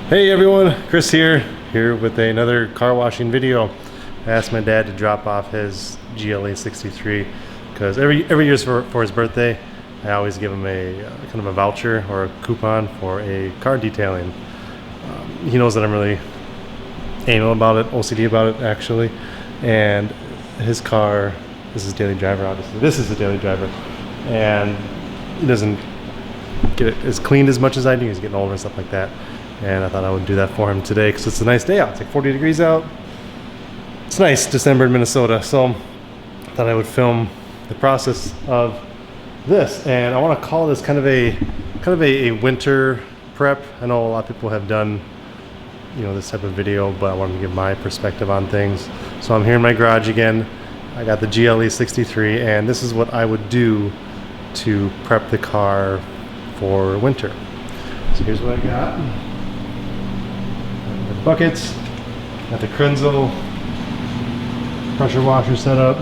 Hey everyone, Chris here with another car washing video. I asked my dad to drop off his GLE 63 because every year for his birthday, I always give him a kind of a voucher or a coupon for a car detailing. He knows that I'm really anal about it, OCD about it actually, and his car, this is daily driver obviously, this is a daily driver, and he doesn't get it as cleaned as much as I do. He's getting older and stuff like that. And I thought I would do that for him today because it's a nice day out. It's like 40 degrees out. It's nice, December in Minnesota. So I thought I would film the process of this. And I want to call this kind of a winter prep. I know a lot of people have done, this type of video, but I wanted to give my perspective on things. So I'm here in my garage again. I got the GLE 63, and this is what I would do to prep the car for winter. So here's what I got. Buckets, got the Krenzel pressure washer set up.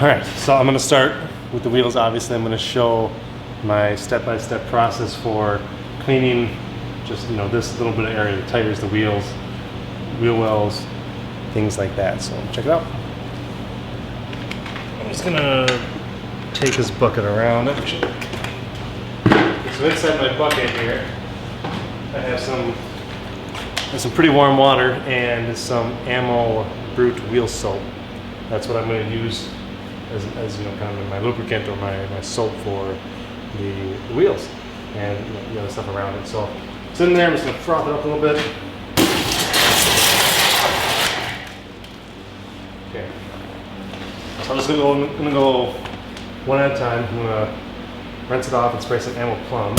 Alright, so I'm going to start with the wheels. Obviously I'm going to show my step-by-step process for cleaning just this little bit of area, the tires, the wheels, wheel wells, things like that. So check it out. I'm just going to take this bucket around. So inside my bucket here I have some pretty warm water and some Ammo Brute wheel soap. That's what I'm going to use as kind of my lubricant or my soap for the wheels and the other stuff around it. So it's in there. I'm just going to froth it up a little bit. Okay. So I'm just going to go one at a time. I'm going to rinse it off and spray some Ammo Plum.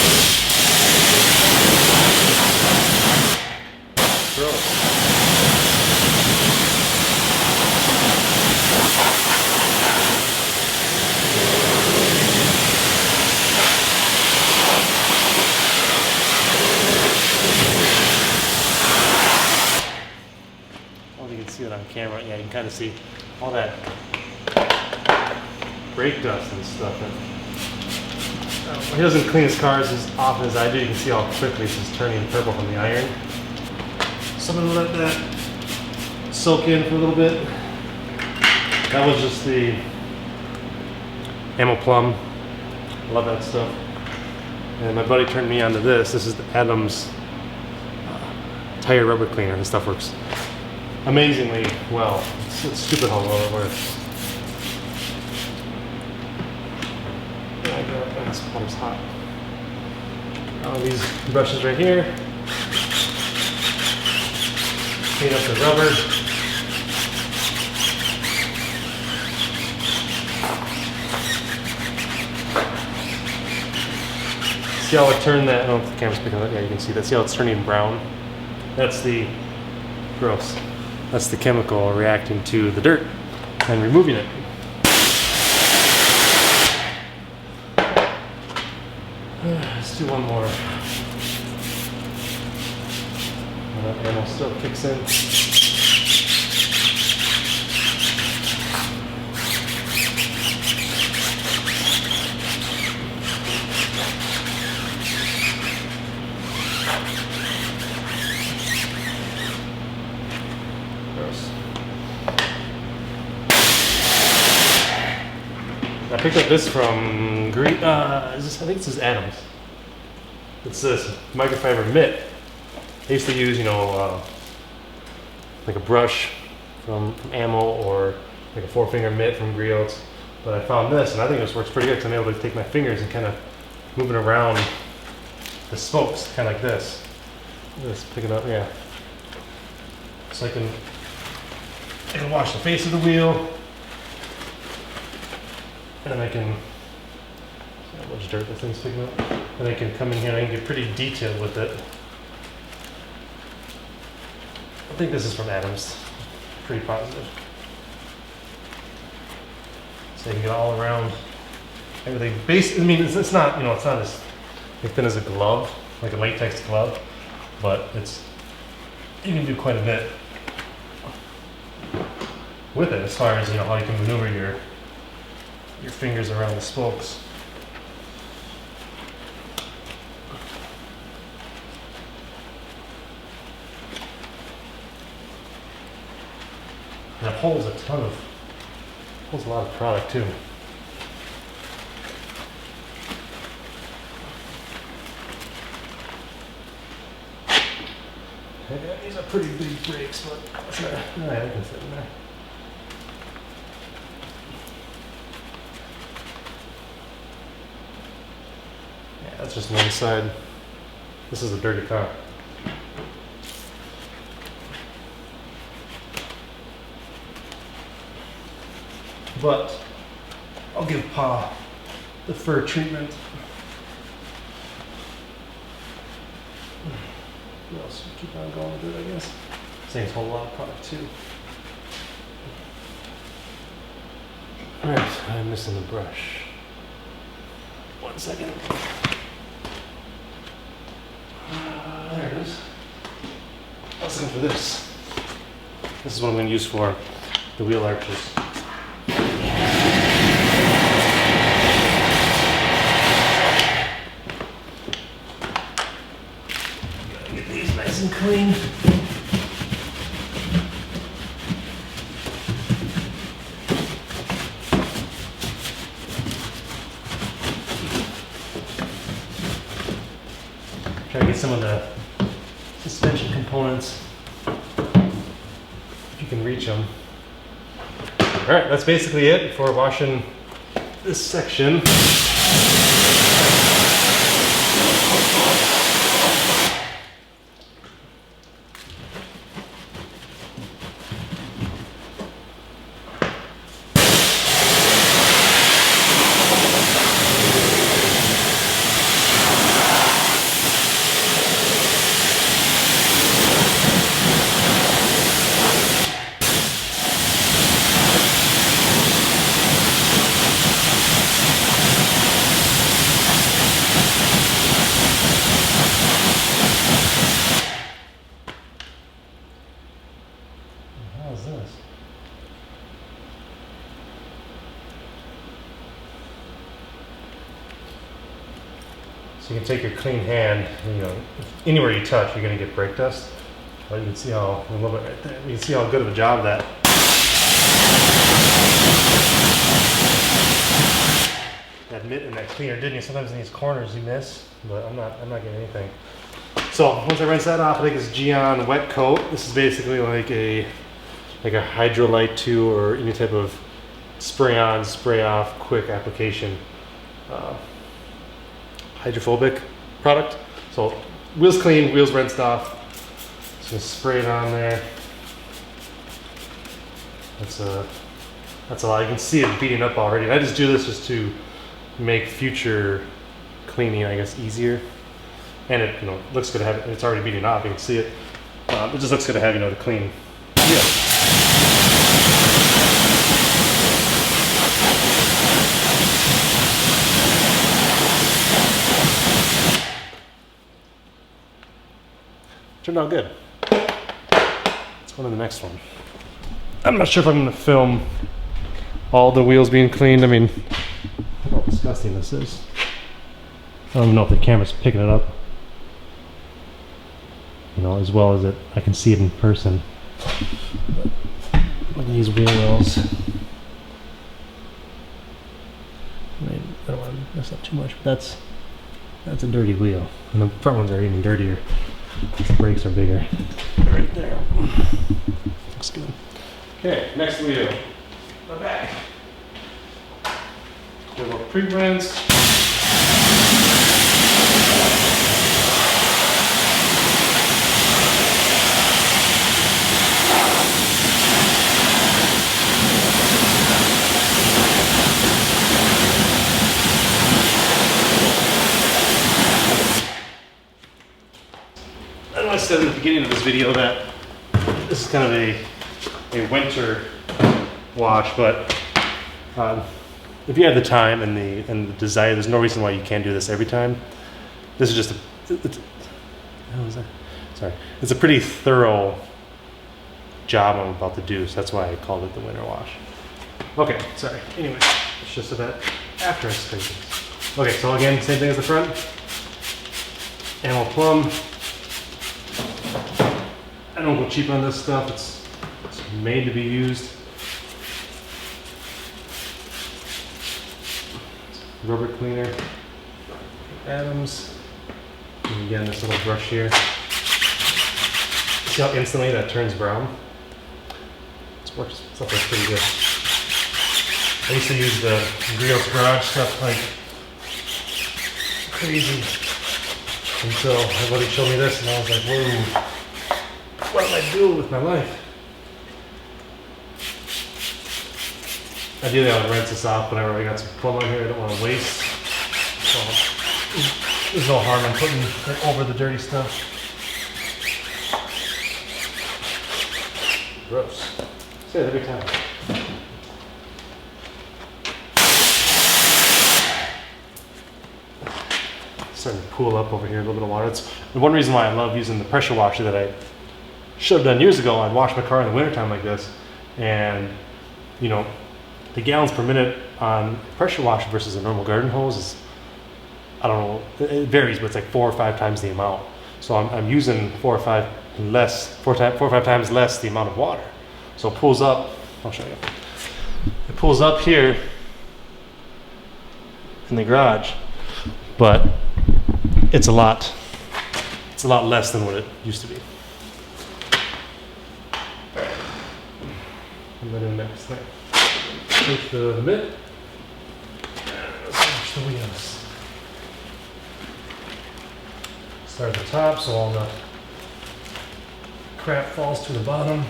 You can see it on camera. Yeah, you can kind of see all that brake dust and stuff. He doesn't clean his cars as often as I do. You can see how quickly it's just turning purple from the iron. So I'm going to let that soak in for a little bit. That was just the Ammo Plum. I love that stuff. And my buddy turned me onto this. This is the Adams tire rubber cleaner. This stuff works amazingly well. It's stupid how well it works. This water's hot. These brushes right here. Clean up the rubber. See how it turned that? I don't know if the camera's picking up. Yeah, you can see that. See how it's turning brown? That's the gross. That's the chemical reacting to the dirt and removing it. Let's do one more. That ammo still kicks in. Gross. I picked up this from I think this is Adams. It's this Microfiber Mitt. I used to use, like a brush from Ammo or like a 4-finger mitt from Griot's. But I found this, and I think this works pretty good because I'm able to take my fingers and kind of move it around the spokes, kind of like this. Just pick it up, yeah. So I can wash the face of the wheel, and then I can, see how much dirt this thing's picking up. And I can come in here and I can get pretty detailed with it. I think this is from Adams. Pretty positive. So you can get all around everything. I mean, it's not, it's not as thin as a glove, like a latex glove, but you can do quite a bit with it as far as how you can maneuver your fingers around the spokes. And it holds holds a lot of product too. Yeah, these are pretty big brakes, but I'll try. Alright, I can fit in there. Yeah, that's just one side. This is a dirty car. But I'll give Pa the fur treatment. What else? Keep on going with it, I guess. This thing's a whole lot of product too. Alright, I'm missing the brush. 1 second. There it is. I was looking for this. This is what I'm going to use for the wheel arches. Gotta get these nice and clean. Try to get some of the suspension components, if you can reach them. All right, that's basically it for washing this section. How's this? So you can take your clean hand, and, anywhere you touch, you're going to get brake dust. Well, you can see how, a little bit right there, you can see how good of a job that mitt and that cleaner did. Sometimes in these corners you miss, but I'm not getting anything. So once I rinse that off, I take this Geon wet coat. This is basically like a Hydrolyte 2 or any type of spray on, spray off, quick application hydrophobic product. So wheels clean, wheels rinsed off. Just gonna spray it on there. That's a lot. You can see it beating up already. And I just do this just to make future cleaning, I guess, easier. And it looks good to have it. It's already beating off. You can see it. It just looks good to have the clean. Yeah. Turned out good. Let's go to the next one. I'm not sure if I'm going to film all the wheels being cleaned. I mean, look how disgusting this is. I don't even know if the camera's picking it up. As well as I can see it in person. But look at these wheel wells. I don't want to mess up too much, but that's a dirty wheel. And the front ones are even dirtier. The brakes are bigger. Right there. Looks good. Okay, next wheel. The back. Do a little pre-rinse. I said at the beginning of this video that this is kind of a winter wash, but if you have the time and the desire, there's no reason why you can't do this every time. This is just it's a pretty thorough job I'm about to do, so that's why I called it the winter wash. Okay, sorry. Anyway, it's just so that after I spray this. Okay, so again, same thing as the front. Animal plum. I don't go cheap on this stuff. It's made to be used. rubber cleaner, Adams, and again this little brush here. See how instantly that turns brown? This works, stuff looks pretty good. I used to use the Griot's Garage stuff like crazy until my buddy showed me this and I was like, whoa, what am I doing with my life? Ideally I would rinse this off whenever I got some plumb on here. I don't want to waste. So there's no harm in putting it over the dirty stuff. Gross. Say that every time. Starting to pool up over here, a little bit of water. It's one reason why I love using the pressure washer that I should have done years ago. I'd wash my car in the wintertime like this, and you know, the gallons per minute on pressure washer versus a normal garden hose is, I don't know, it varies, but it's like 4 or 5 times the amount. So I'm using 4 or 5 or 5 times less the amount of water. So it pulls up, I'll show you. It pulls up here in the garage, but it's a lot less than what it used to be. And then next thing, take the mitt, let's wash the wheels. Start at the top so all the crap falls to the bottom.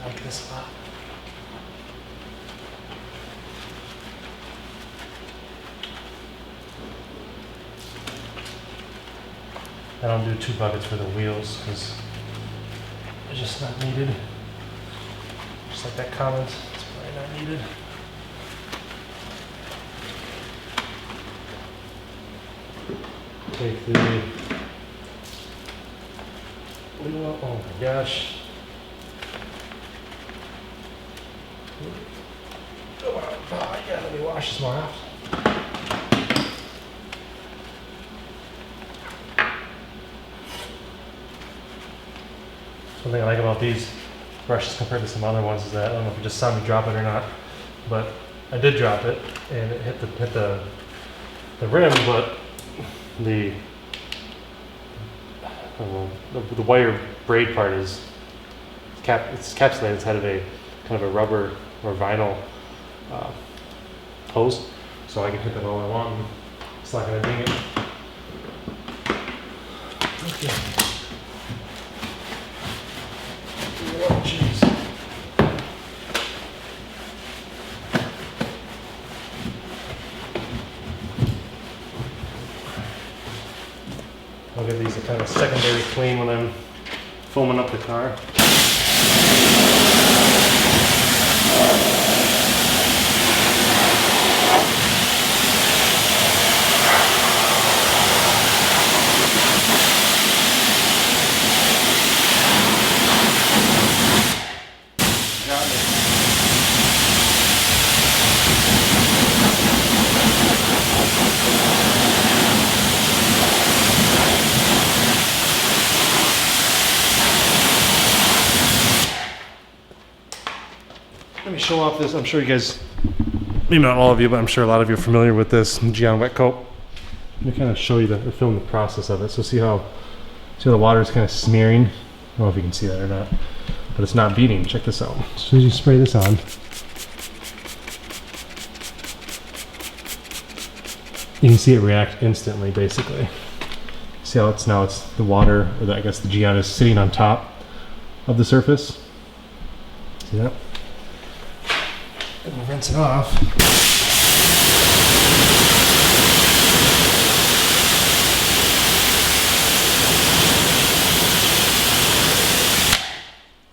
Like this a lot. I don't do 2 buckets for the wheels because it's just not needed. Just like that comment, it's probably not needed. Take the wheel, oh my gosh. Oh, yeah, let me wash this more often. One thing I like about these brushes compared to some other ones is that I don't know if you just saw me drop it or not, but I did drop it and it hit the rim, but the wire braid part is it's encapsulated inside of a kind of a rubber or vinyl hose, so I can hit that all I want and it's not going to ding it. Okay. Oh, jeez. I'll give these a kind of secondary clean when I'm foaming up the car. Let me show off this. I'm sure you guys, maybe not all of you, but I'm sure a lot of you are familiar with this Geon wet coat. Let me kind of show you or film the process of it. So see how the water is kind of smearing? I don't know if you can see that or not, but it's not beating. Check this out. As soon as you spray this on, you can see it react instantly, basically. See how it's the water, or I guess the Geon is sitting on top of the surface. See that? And we'll rinse it off.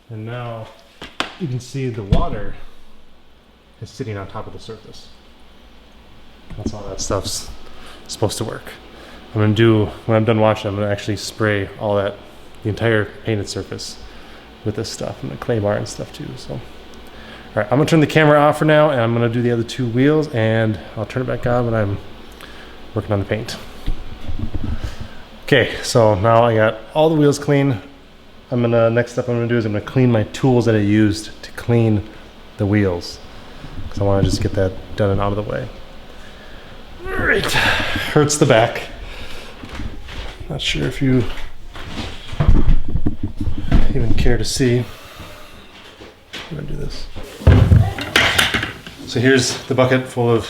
And now you can see the water is sitting on top of the surface. That's how that stuff's supposed to work. I'm gonna do, when I'm done washing, I'm gonna actually spray all that, the entire painted surface with this stuff, and the clay bar and stuff too. So right, I'm gonna turn the camera off for now, and I'm gonna do the other 2 wheels, and I'll turn it back on when I'm working on the paint. Okay, so now I got all the wheels clean. Next step I'm gonna do is I'm gonna clean my tools that I used to clean the wheels, because I want to just get that done and out of the way. All right, hurts the back. Not sure if you even care to see. I'm gonna do this. So here's the bucket full of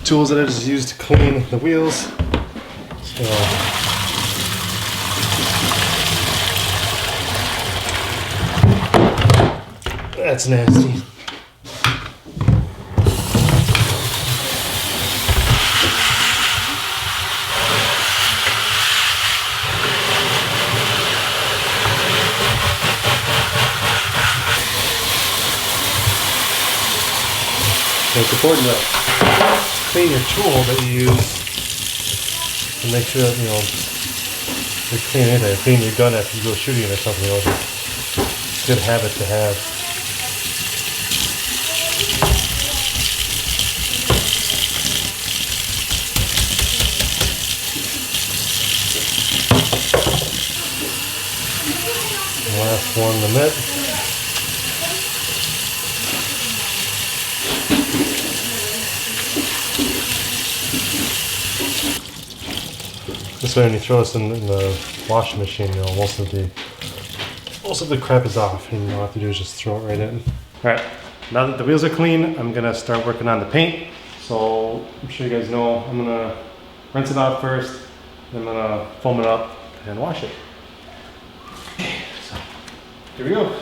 tools that I just used to clean the wheels. So that's nasty. So it's important to clean your tool that you use and make sure that, you're cleaning it. Clean your gun after you go shooting it or something. It's a good habit to have. Last one, the mitt. This way, when you throw this in the washing machine, most of the crap is off, and all you have to do is just throw it right in. All right, now that the wheels are clean, I'm gonna start working on the paint. So I'm sure you guys know, I'm gonna rinse it out first, then I'm gonna foam it up and wash it. So here we go.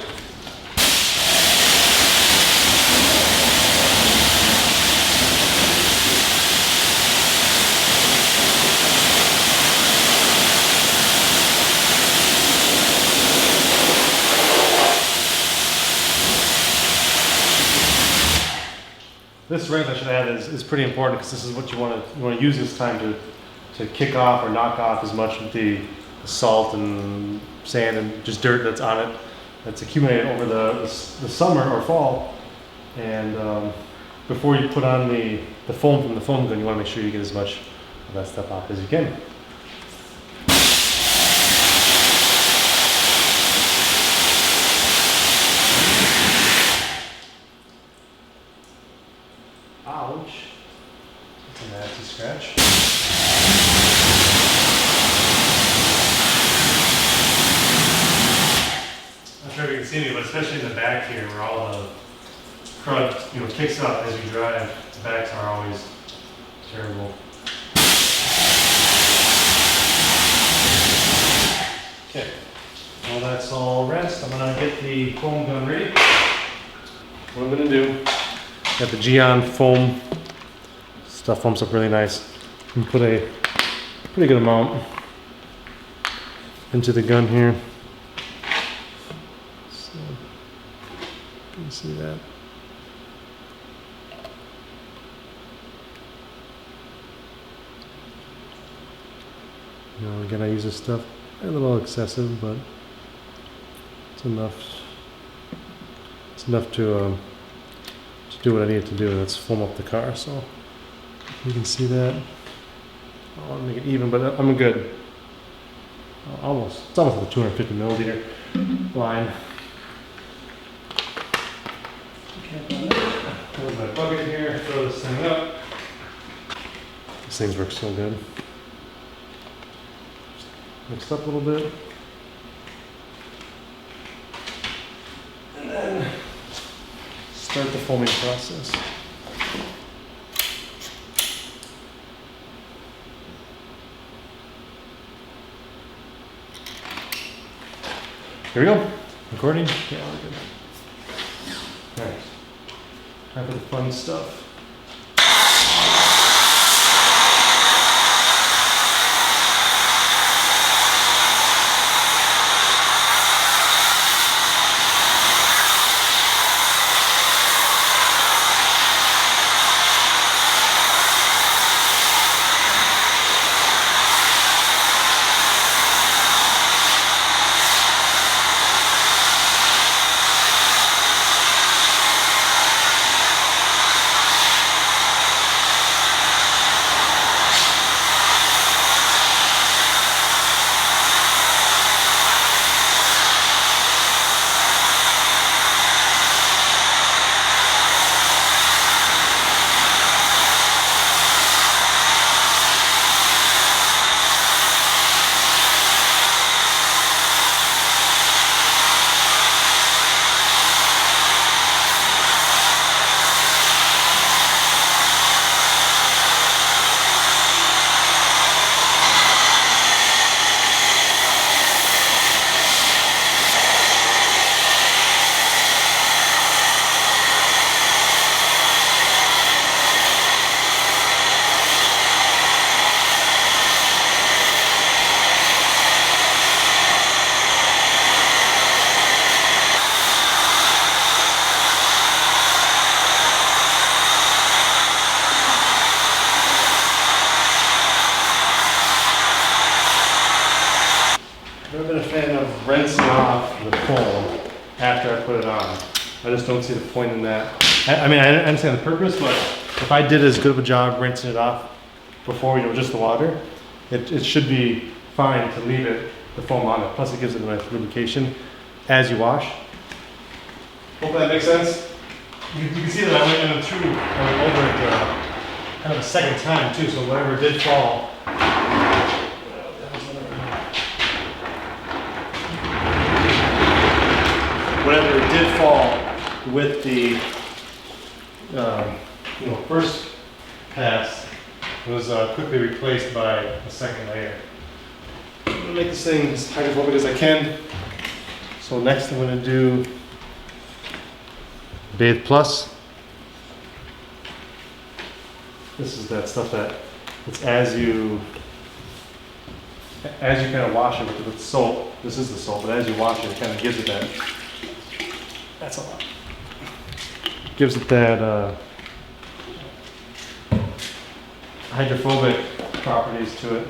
This rinse, I should add, is pretty important, because this is what you want to use this time to kick off or knock off as much of the salt and sand and just dirt that's on it, that's accumulated over the summer or fall. And before you put on the foam from the foam gun, you want to make sure you get as much of that stuff off as you can. Ouch. That's a nasty scratch. I'm not sure if you can see me, but especially in the back here where all the crud kicks up as you drive, the backs are always terrible. Okay, well that's all rinsed. I'm going to get the foam gun ready. What I'm going to do, got the Geon foam. Stuff foams up really nice. And put a pretty good amount into the gun here. So, you can see that. Again, I use this stuff a little excessive, but it's enough. It's enough to do what I need to do. That's foam up the car. So you can see that. I want to make it even, but I'm good. It's almost like a 250 milliliter line. Put my bucket here, throw this thing up. These things work so good. Mixed up a little bit. And then start the foaming process. Here we go. Recording? Yeah, we're good. Alright. Time for the fun stuff. rinsing off the foam after I put it on. I just don't see the point in that. I mean, I understand the purpose, but if I did as good of a job rinsing it off before, just the water, it should be fine to leave the foam on it. Plus it gives it a nice lubrication as you wash. Hope that makes sense. You can see that I went in and through over it kind of a second time too, so whatever did fall. Whatever did fall with the first pass was quickly replaced by a second layer. I'm going to make this thing as hydrophobic as I can. So next I'm going to do Bathe Plus. This is that stuff that it's as you kind of wash it with soap. This is the soap, but as you wash it, it kind of gives it that. That's a lot. Gives it that hydrophobic properties to it.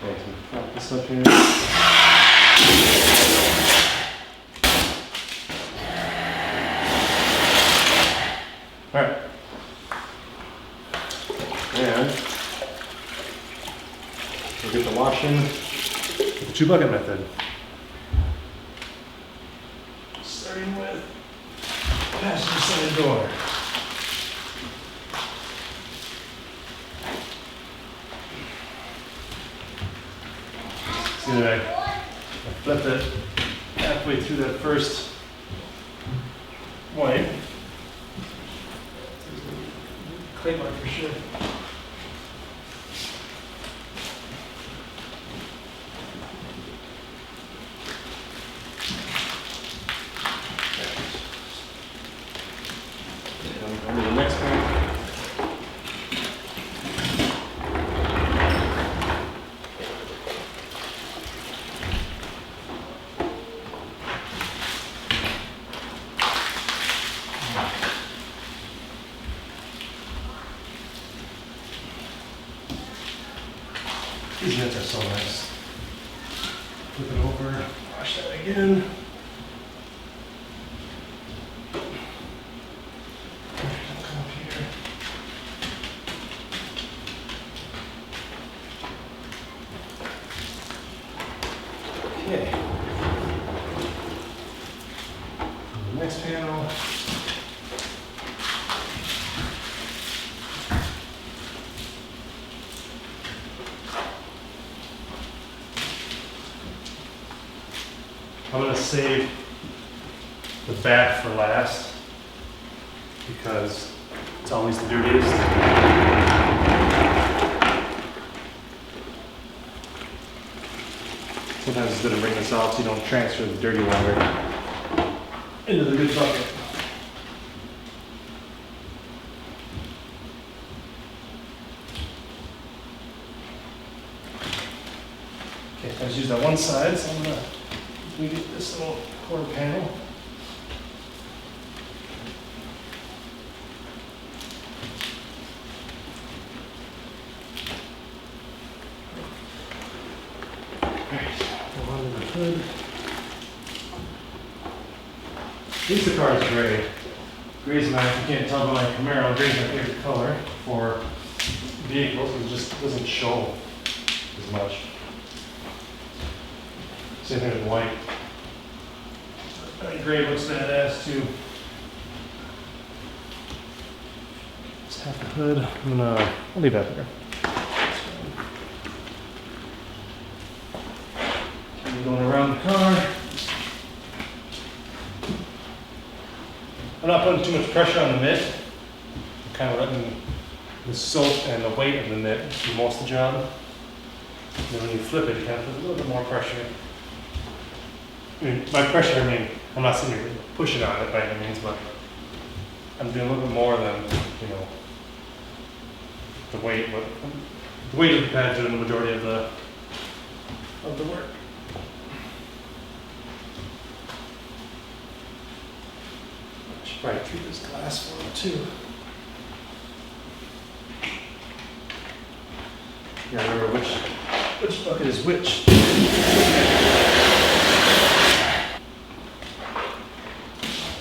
Okay, so prop this up here. All right. And we'll get the washing with the 2-bucket method. Starting with passenger side door. See that I flipped it halfway through that first wipe. Clay mark for sure. On to the next one. These mitts are so nice. Flip it over, wash that again. Come up here. Okay. The next panel. I'm going to save the back for last because it's always the dirtiest. Sometimes it's good to bring this out so you don't transfer the dirty water into the good bucket. Okay, I just used that one side, so I'm going to we get this little quarter panel. Alright, go on to the hood. This car is gray. Gray's if you can't tell by my Camaro, gray's my favorite color for vehicles. It just doesn't show as much. Same thing with white. Gray looks badass too. Just half the hood. I'll leave that there. Okay, going around the car. I'm not putting too much pressure on the mitt. I'm kind of letting the soap and the weight of the mitt do most of the job. And then when you flip it, you kind of put a little bit more pressure. I mean, by pressure, I mean, I'm not sitting here pushing on it by any means, but I'm doing a little bit more than, the weight. But the weight of the pad doing the majority of the work. I should probably treat this glass for it too. Yeah, remember which bucket is which.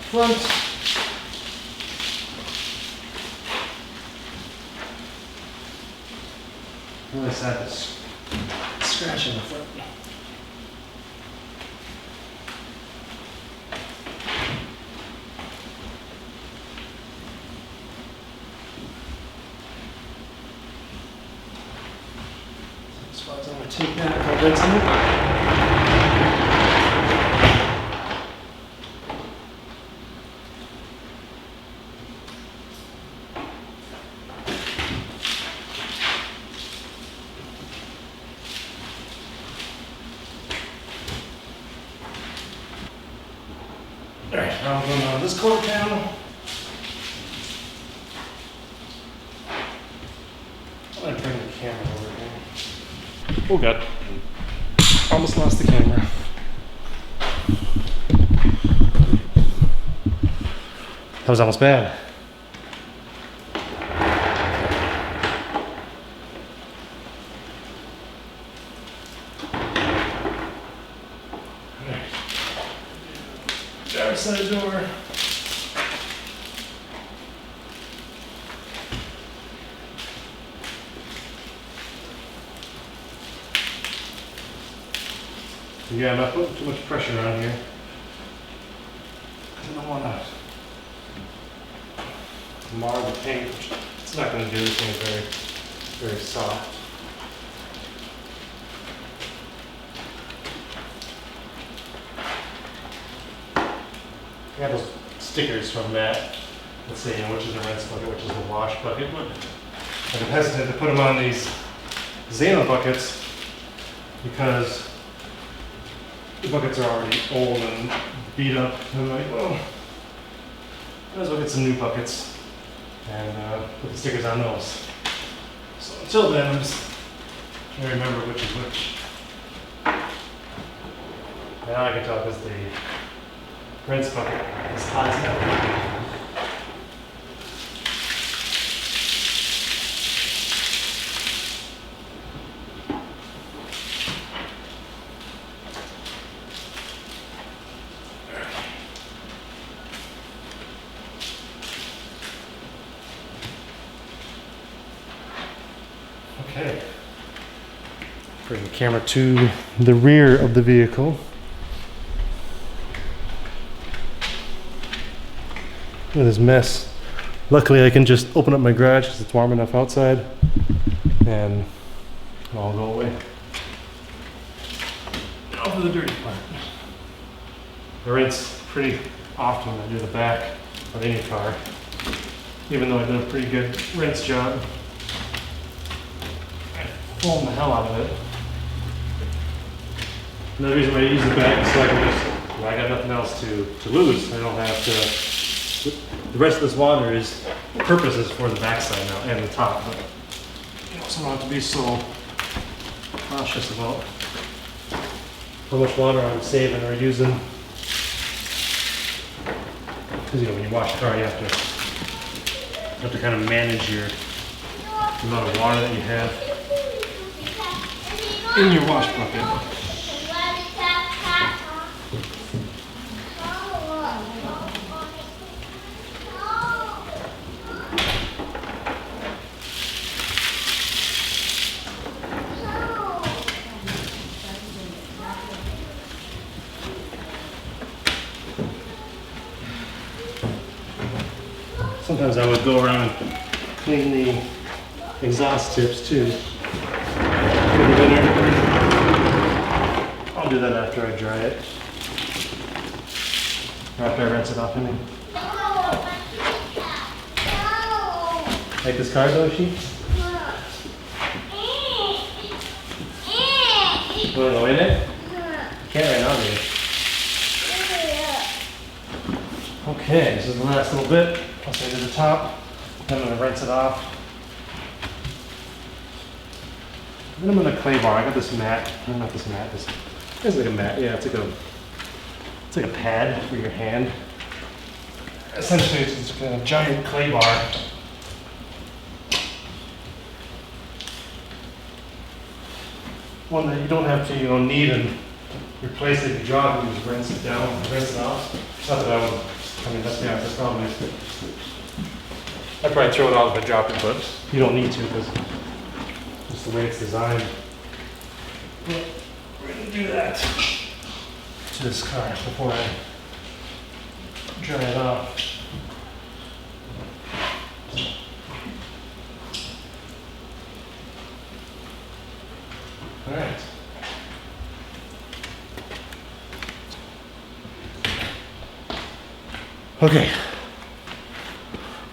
front. Really sad this scratch in the front. So I'm going to take that and go rinse it. Alright, now I'm going on this quarter panel. I'm going to bring the camera over here. Oh god. Almost lost the camera. That was almost bad. Driver's side door. Yeah, I'm not putting too much pressure on here. I don't want to mar the paint. It's not going to do anything very soft. I got those stickers from that. Let's see, which is the rinse bucket, which is the wash bucket. I'm hesitant to put them on these Zano buckets because the buckets are already old and beat up. And I'm like, well, might as well get some new buckets and put the stickers on those. So until then, I'm just trying to remember which is which. Now I can tell because the rinse bucket is hot as hell. Okay. Bring the camera to the rear of the vehicle. Look at this mess. Luckily I can just open up my garage because it's warm enough outside and it'll all go away. Now for the dirty part. I rinse pretty often when I do the back of any car, even though I did a pretty good rinse job. I foam the hell out of it. Another reason why I use the back is so I can just, when I got nothing else to lose, I don't have to. The rest of this water is purposes for the backside now and the top, but you also don't have to be so cautious about how much water I'm saving or using. Because when you wash the car, you have to kind of manage your amount of water that you have in your wash bucket. Sometimes I would go around and clean the exhaust tips too. I'll do that after I dry it. Or after I rinse it off, I mean. Like this car though, she? You wanna go in it? You can't right now, dude. Okay, this is the last little bit. I'll say to the top. Then I'm going to rinse it off. Then I'm going to clay bar. I got this mat. Not this mat. This is like a mat. Yeah, it's like a pad for your hand. Essentially, it's a giant clay bar. One that you don't have to, knead and replace it. If you draw it, you just rinse it down, rinse it off. Not that I would I mean, that's probably. I'd probably throw it out if I dropped it, but you don't need to because just the way it's designed. But we're gonna do that to this car before I dry it off. All right. Okay.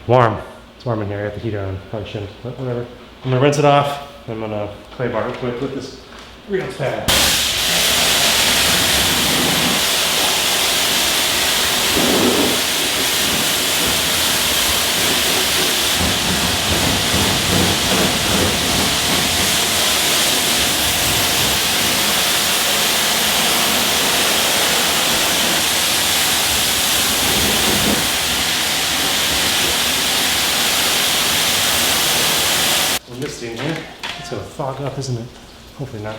Warm. It's warm in here. I have the heater on. Probably shouldn't, but whatever. I'm gonna rinse it off. I'm gonna clay bar real quick with this real pad. Misty in here. It's gonna fog up, isn't it? Hopefully not.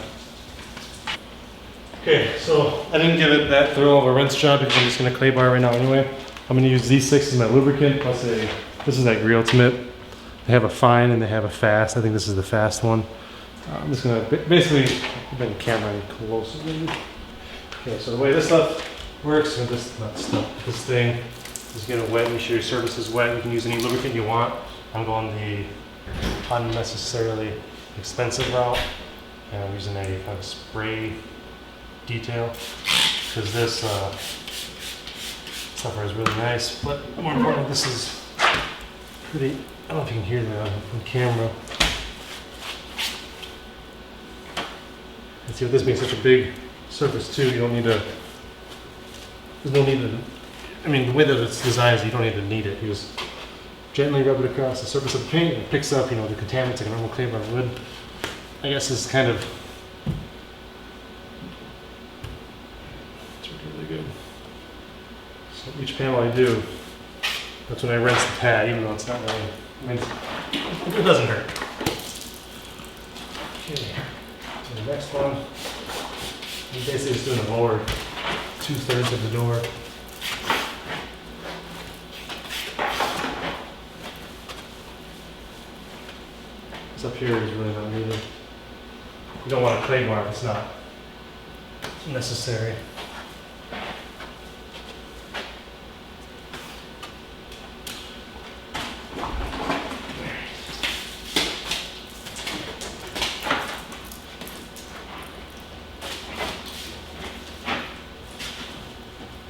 Okay, so I didn't give it that thorough of a rinse job because I'm just gonna clay bar right now anyway. I'm gonna use these 6 as my lubricant plus this is that GLE Mitt. They have a fine and they have a fast. I think this is the fast one. I'm just gonna basically bring the camera in closer. Okay, so the way this stuff works, and this thing, just get it wet. Make sure your surface is wet. You can use any lubricant you want. I'm going the unnecessarily expensive route, and I'm using a kind of spray detail because this stuff is really nice. But more importantly, this is pretty. I don't know if you can hear that on camera. And see, with this being such a big surface too, you don't need to. There's no need to. I mean, the way that it's designed is you don't need to knead it. You just gently rub it across the surface of the paint and it picks up, the contaminants like a normal clay bar would. I guess it's kind of, it's really good. So each panel I do, that's when I rinse the pad, even though it's not really, it doesn't hurt. Okay, so the next one, I'm basically just doing the lower 2/3 of the door. This up here is really not needed. You don't want a clay bar if it's not necessary.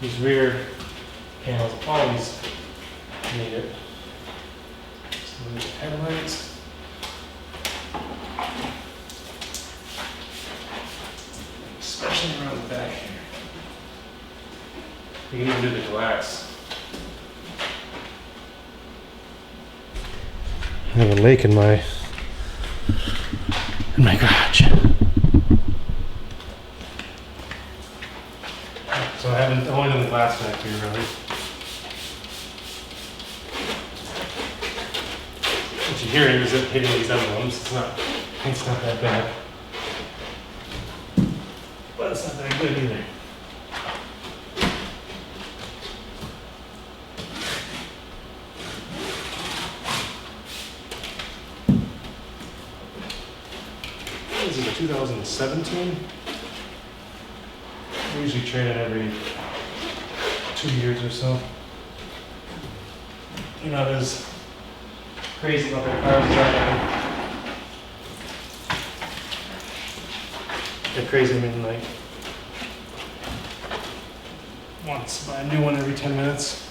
These rear panels always need it. Some of these headlights. Especially around the back here. You can even do the glass. I have a lake in my garage. So I haven't only done the glass back here really. What you hear is it hitting these emblems. It's not that bad. But it's not that good either. This is a 2017. We usually trade it every 2 years or so. You're not as crazy about their cars as I am. They're crazy, I mean, like, wants to buy a new one every 10 minutes.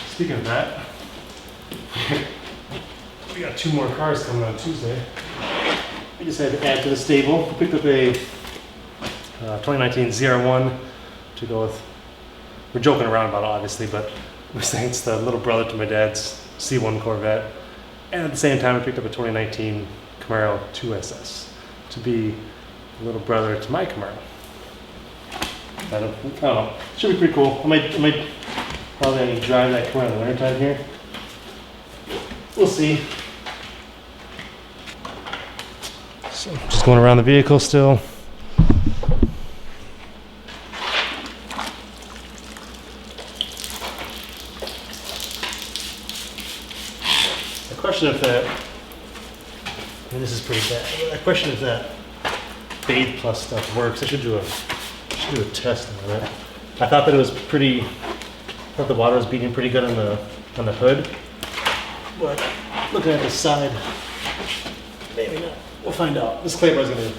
Speaking of that, we got 2 more cars coming on Tuesday. We just had to add to the stable. We picked up a 2019 ZR1 to go with. We're joking around about it, obviously, but we're saying it's the little brother to my dad's C1 Corvette. And at the same time, I picked up a 2019 Camaro 2SS to be the little brother to my Camaro. I don't know. Should be pretty cool. I might probably drive that Camaro in the wintertime here. We'll see. So just going around the vehicle still. question if that, and this is pretty bad, I question if that Bathe Plus stuff works. I should do a test on it. I thought that it was pretty, I thought the water was beating pretty good on the hood, but looking at the side, maybe not. We'll find out. This clay bar is going to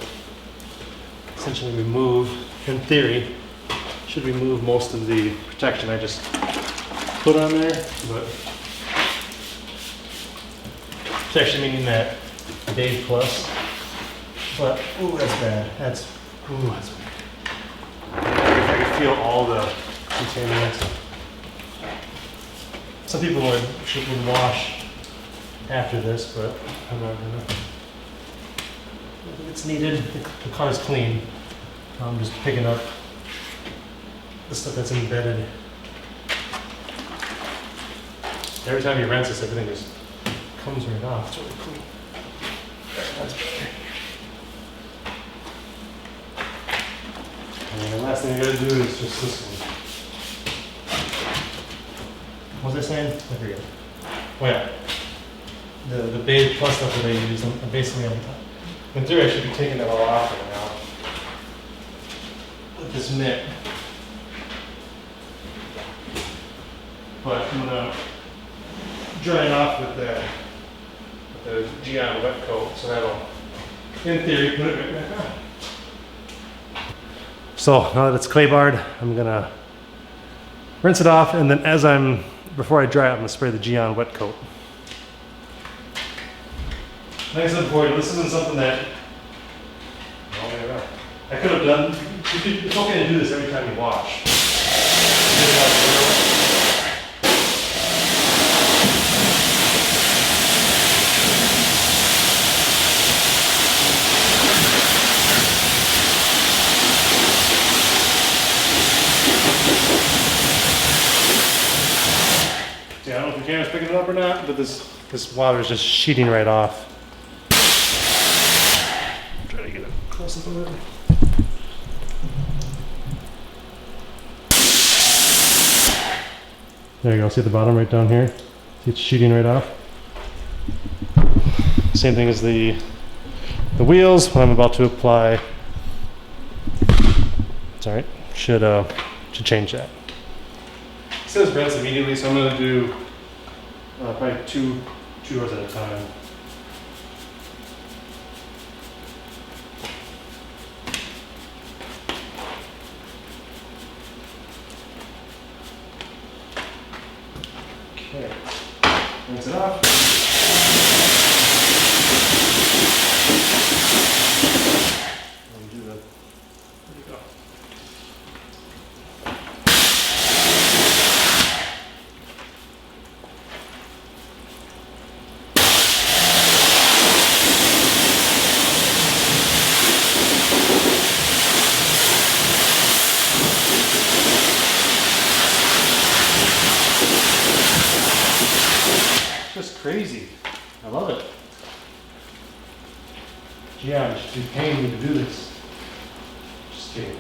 essentially remove, in theory, should remove most of the protection I just put on there, but protection meaning that Bathe Plus. But ooh, that's bad. That's bad. I can feel all the contaminants. Some people would wash after this, but I'm not gonna. If it's needed. The car is clean. I'm just picking up the stuff that's embedded. Every time you rinse this, everything just comes right off. It's really cool. That's better. And the last thing I gotta do is just this one. What was I saying? I forget. Oh yeah. The Bathe Plus stuff that I use, I'm basically on top. In theory, I should be taking that all off right now. With this mitt. But I'm gonna dry it off with the GLE wet coat, so that'll, in theory, put it right back on. So now that it's clay barred, I'm gonna rinse it off, and then before I dry it, I'm gonna spray the GLE wet coat. Like I said before, this isn't something that I could have done. It's okay to do this every time you wash. See, I don't know if the camera's picking it up or not, but this water is just sheeting right off. Try to get it close up a bit. There you go, see at the bottom right down here? See it's sheeting right off? Same thing as the wheels when I'm about to apply. It's alright, should change that. It says rinse immediately, so I'm going to do probably two rows at a time. Okay, rinse it off. There you go. Just crazy. I love it. Yeah, it should be paying me to do this. Just kidding.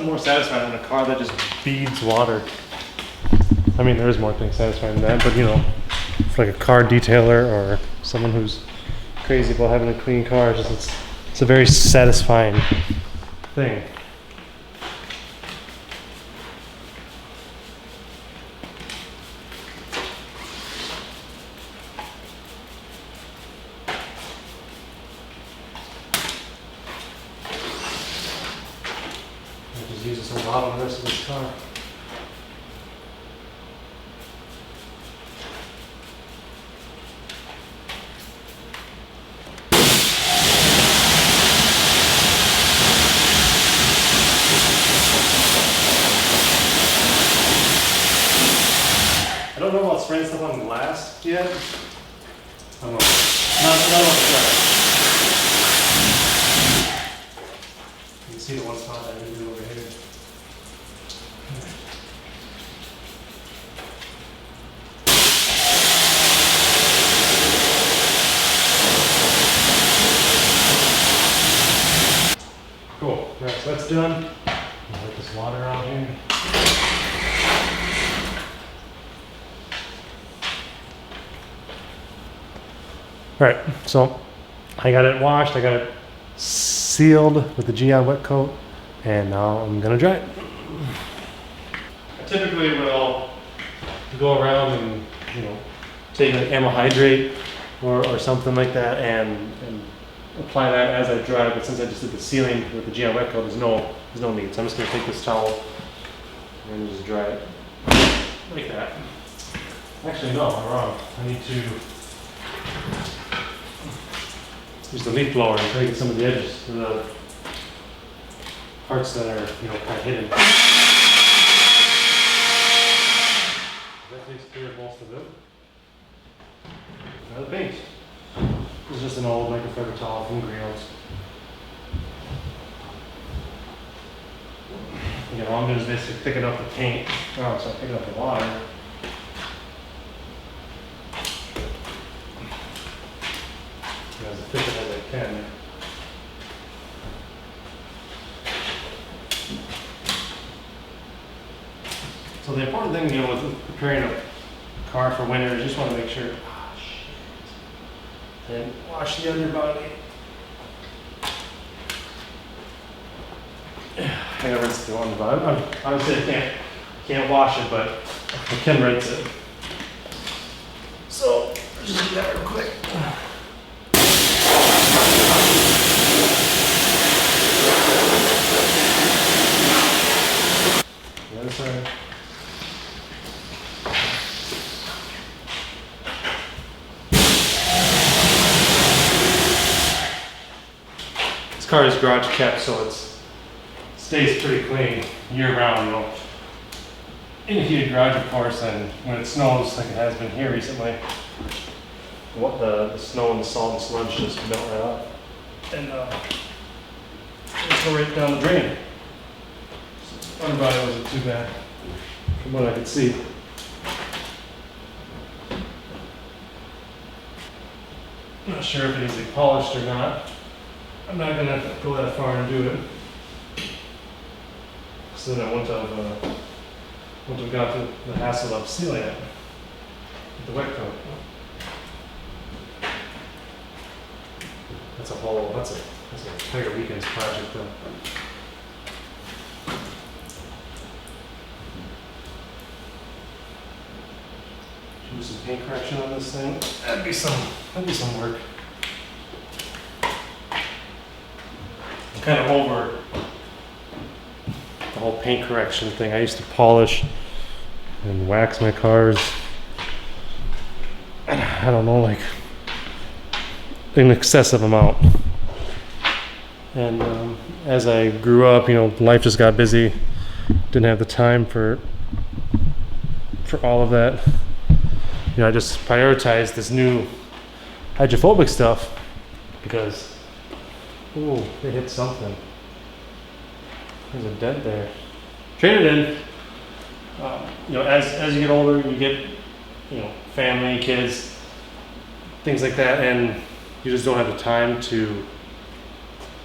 More satisfying than a car that just beads water. I mean, there is more things satisfying than that, but you know, for like a car detailer or someone who's crazy about having a clean car, it's a very satisfying thing. Use this a lot on the rest of this car. that stuff on glass yet. I don't know. Not on glass. You can see the one spot I didn't do over here. Cool. Right, so that's done. I'll let this water out here. Alright, so I got it washed, I got it sealed with the GI wet coat, and now I'm gonna dry it. I typically will go around and, take an ammo hydrate or something like that and apply that as I dry, but since I just did the sealing with the GI wet coat, there's no need. So I'm just gonna take this towel and just dry it like that. Actually, no, I'm wrong. I need to use the leaf blower and try to get some of the edges, the parts that are, kind of hidden. That takes care of most of it. Now the paint. This is just an old microfiber towel from Greenhouse. Again, all I'm doing is basically picking up the paint. Oh, so picking up the water. As efficient as I can. So the important thing, with preparing a car for winter is just want to make sure, and wash the underbody. I gotta rinse the underbody. Obviously I can't wash it, but I can rinse it. So just do that real quick. The other side. This car is garage kept, so it stays pretty clean year round. In a heated garage, of course, and when it snows, like it has been here recently, the snow and the salt and sludge just melt right off, and just go right down the drain. So underbody wasn't too bad, from what I could see. I'm not sure if it needs to be polished or not. I'm not going to go that far and do it. So then I wouldn't have got the hassle of sealing it with the wet coat. That's an entire weekend's project though. Do some paint correction on this thing. That'd be some work. I'm kind of over the whole paint correction thing. I used to polish and wax my cars. I don't know, like an excessive amount. And as I grew up, life just got busy. Didn't have the time for all of that. I just prioritized this new hydrophobic stuff because, ooh, they hit something. There's a dent there. Trade it in. As you get older, you get, family, kids, things like that, and you just don't have the time to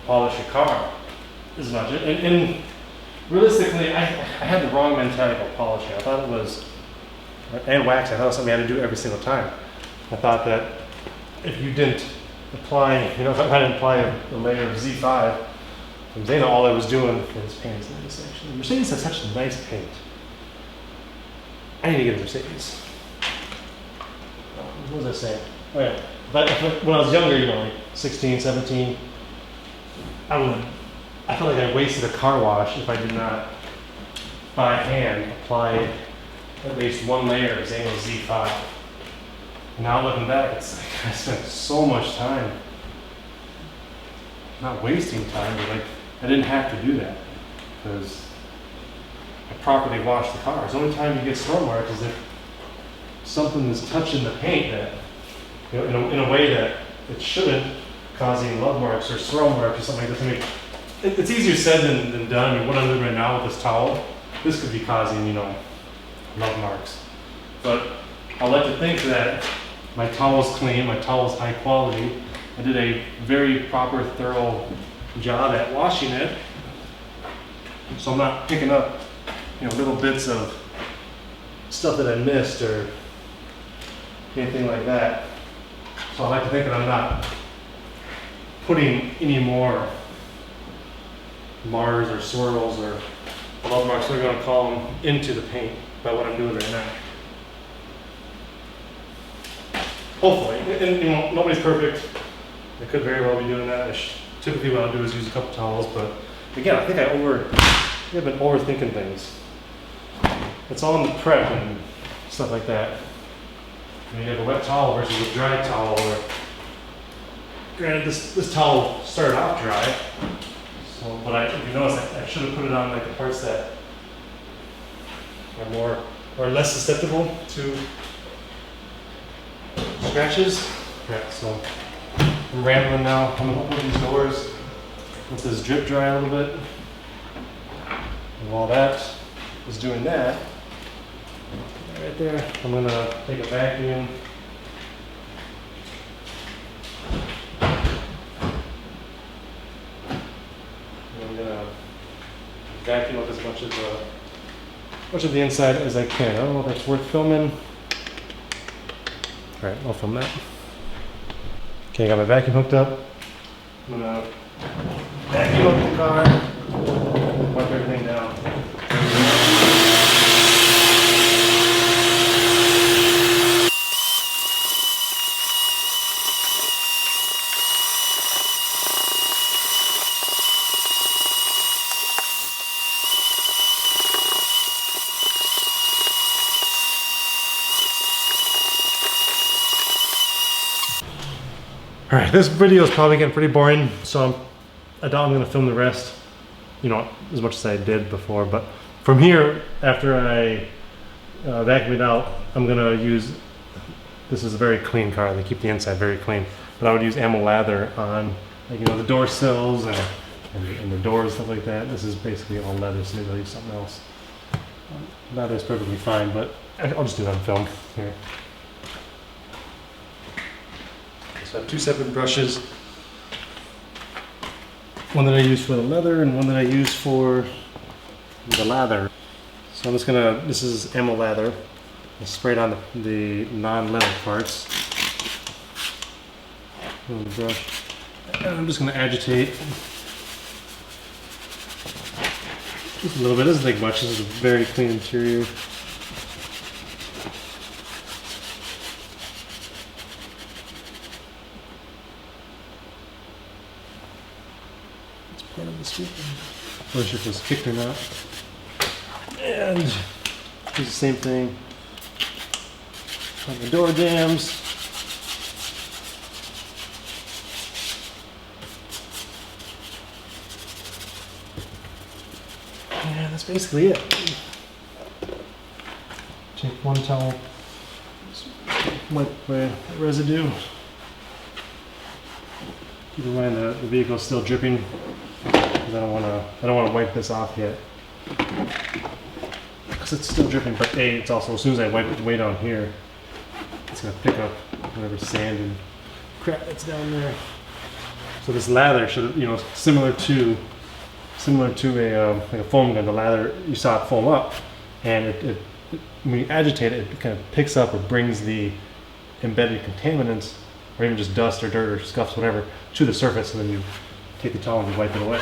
polish your car as much. And realistically, I had the wrong mentality about polishing. I thought it was, and waxing, I thought it was something I had to do every single time. I thought that if you didn't apply, if I hadn't applied a layer of Z5 from Zana, all I was doing, this paint is nice actually. Mercedes has such nice paint. I need to get a Mercedes. What was I saying? Oh yeah, when I was younger, like 16, 17, I felt like I wasted a car wash if I did not, by hand, apply at least one layer of Zana Z5. Now looking back, it's like I spent so much time, not wasting time, but I didn't have to do that because I properly washed the car. The only time you get storm marks is if something is touching the paint that, you know, in a way that it shouldn't, causing love marks or swirl marks or something like this. I mean, it's easier said than done. I mean, what I'm doing right now with this towel, this could be causing, you know, love marks. But I like to think that my towel's clean, my towel's high quality. I did a very proper, thorough job at washing it, so I'm not picking up, you know, little bits of stuff that I missed or anything like that. So I like to think that I'm not putting any more mars or swirls or love marks, we're going to call them, into the paint by what I'm doing right now. Hopefully, and you know, nobody's perfect. I could very well be doing that. Typically what I'll do is use a couple towels, but again, I think I've been overthinking things. It's all in the prep and stuff like that. I mean, you have a wet towel versus a dry towel. Or, granted, this towel started off dry, so, but if you notice, I should have put it on like the parts that are more or less susceptible to scratches. Yeah, so I'm rambling now. I'm gonna open these doors, let this drip dry a little bit. And while that is doing that, right there, I'm gonna take a vacuum. And I'm gonna vacuum up as much of the inside as I can. I don't know if that's worth filming. All right, I'll film that. Okay, I got my vacuum hooked up. I'm gonna vacuum up the car, wipe everything down. All right, this video is probably getting pretty boring, so I doubt I'm gonna film the rest, you know, as much as I did before. But from here, after I vacuum it out, I'm gonna use, this is a very clean car, they keep the inside very clean, but I would use ammo lather on, like, you know, the door sills and the doors, stuff like that. This is basically all leather, so maybe I'll use something else. Leather is perfectly fine, but I'll just do that on film here. So I have two separate brushes. One that I use for the leather and one that I use for the lather. So I'm just gonna, this is ammo lather. I spray it on the non-leather parts. On the brush. And I'm just gonna agitate. Just a little bit, doesn't take much. This is a very clean interior. Part of the sweep. I'm not sure if it was kicked or not. And do the same thing on the door jambs. And that's basically it. Take one towel, wipe away the residue. Keep in mind that the vehicle's still dripping. I don't want to wipe this off yet because it's still dripping. But it's also, as soon as I wipe it way down here, it's gonna pick up whatever sand and crap that's down there. So this lather should, you know, similar to a like a foam gun. The lather, you saw it foam up, and when you agitate it, it kind of picks up or brings the embedded contaminants, or even just dust or dirt or scuffs, whatever, to the surface, and then you take the towel and you wipe it away. I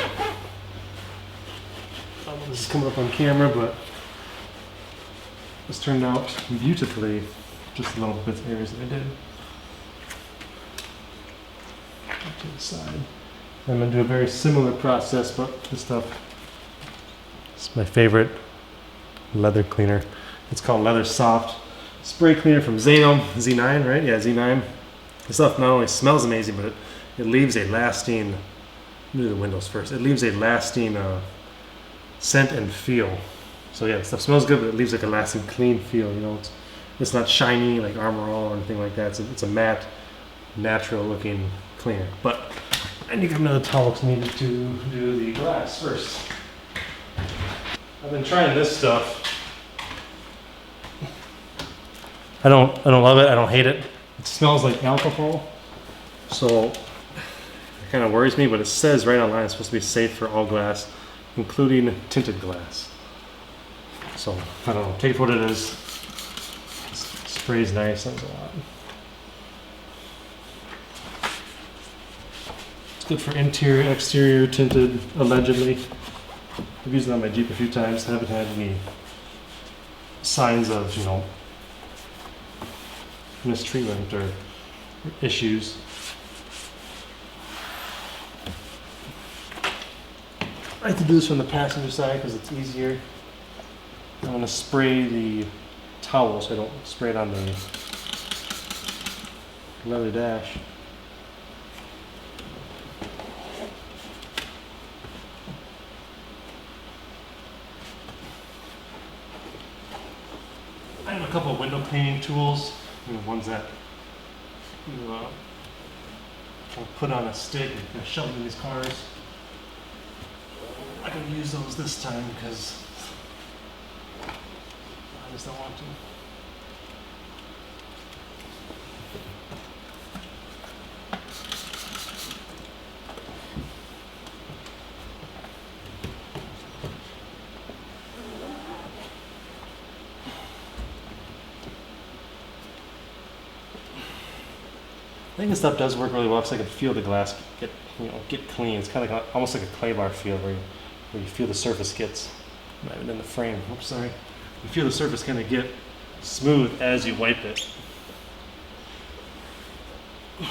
don't know if this is coming up on camera, but this turned out beautifully. Just the little bits areas that I did. Up to the side. I'm going to do a very similar process, but this stuff is my favorite leather cleaner. It's called Leather Soft Spray Cleaner from Zano, Z9, right? Yeah, Z9. This stuff not only smells amazing, but it leaves a lasting, let me do the windows first. It leaves a lasting scent and feel. So yeah, the stuff smells good, but it leaves like a lasting clean feel, you know. It's not shiny like Armor All or anything like that. It's a matte, natural looking cleaner. But I need another towel because I needed to do the glass first. I've been trying this stuff. I don't love it. I don't hate it. It smells like alcohol, so it kind of worries me. But it says right online it's supposed to be safe for all glass, including tinted glass. So I don't know. Take it for what it is. It sprays nice. That's a lot. It's good for interior, exterior tinted. Allegedly, I've used it on my Jeep a few times. I haven't had any signs of, you know, mistreatment or issues. I like to do this from the passenger side because it's easier. I'm going to spray the towel so I don't spray it on the leather dash. I have a couple of window cleaning tools. Ones that you can put on a stick and shove them in these cars. I can use those this time because I just don't want to. I think this stuff does work really well because I can feel the glass get clean. It's kind of like almost like a clay bar feel where you feel the surface gets, not even in the frame. Oops, sorry. You feel the surface kind of get smooth as you wipe it. I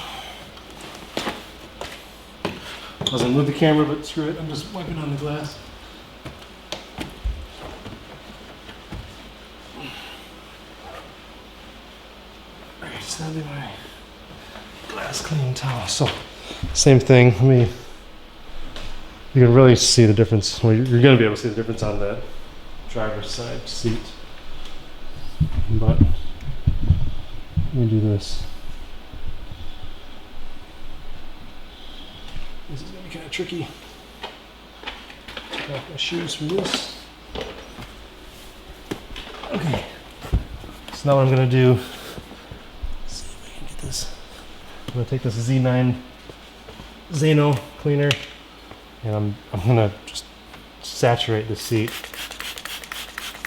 was gonna move the camera, but screw it. I'm just wiping on the glass. All right, so that'll be my glass cleaning towel. So same thing. You can really see the difference. Well, you're going to be able to see the difference on the driver's side seat. But let me do this. This is going to be kind of tricky. Take off my shoes from this. Okay. So now what I'm going to do. Let's see if I can get this. I'm going to take this Z9 Zano cleaner and I'm going to just saturate the seat.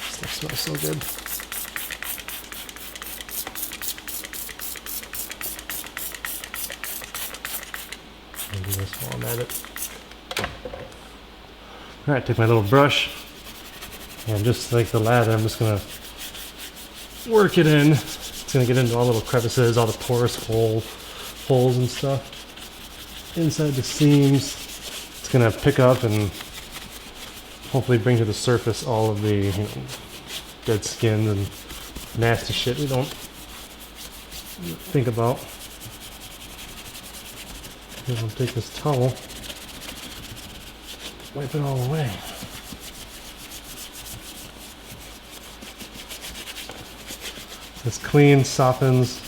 Stuff smells so good. I'll do this while I'm at it. Alright, take my little brush and just like the lather, I'm just going to work it in. It's going to get into all the little crevices, all the porous holes and stuff. Inside the seams, it's going to pick up and hopefully bring to the surface all of the dead skin and nasty shit we don't think about. I'm going to take this towel, wipe it all away. This clean, softens,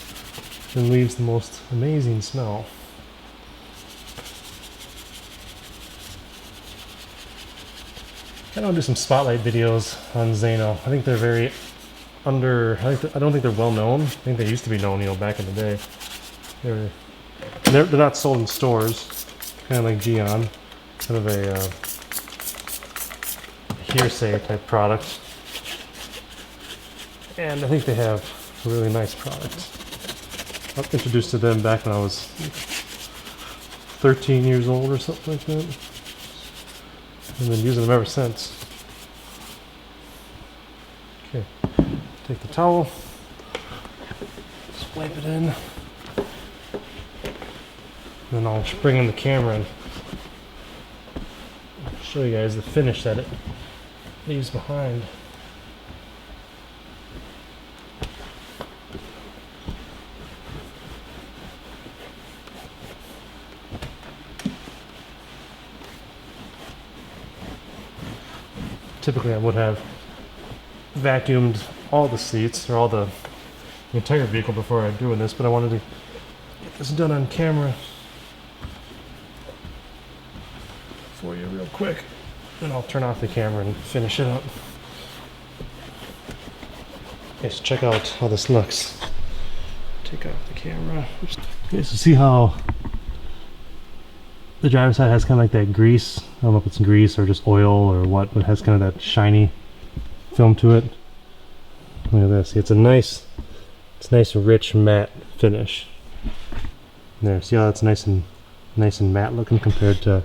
and leaves the most amazing smell. I don't do some spotlight videos on Zano. I think they're very I don't think they're well known. I think they used to be known, back in the day. They're not sold in stores. Kind of like Geon, kind of a hearsay type product. And I think they have a really nice product. I was introduced to them back when I was 13 years old or something like that. And been using them ever since. Okay, take the towel, just wipe it in, and then I'll bring in the camera and show you guys the finish that it leaves behind. Typically I would have vacuumed all the seats or all the the entire vehicle before I'm doing this, but I wanted to get this done on camera for you real quick. Then I'll turn off the camera and finish it up. Okay, so check out how this looks. Take off the camera. Okay, so see how the driver's side has kind of like that grease. I don't know if it's grease or just oil or what, but it has kind of that shiny film to it. Look at this. See, it's nice rich matte finish. There, see how that's nice and matte looking compared to.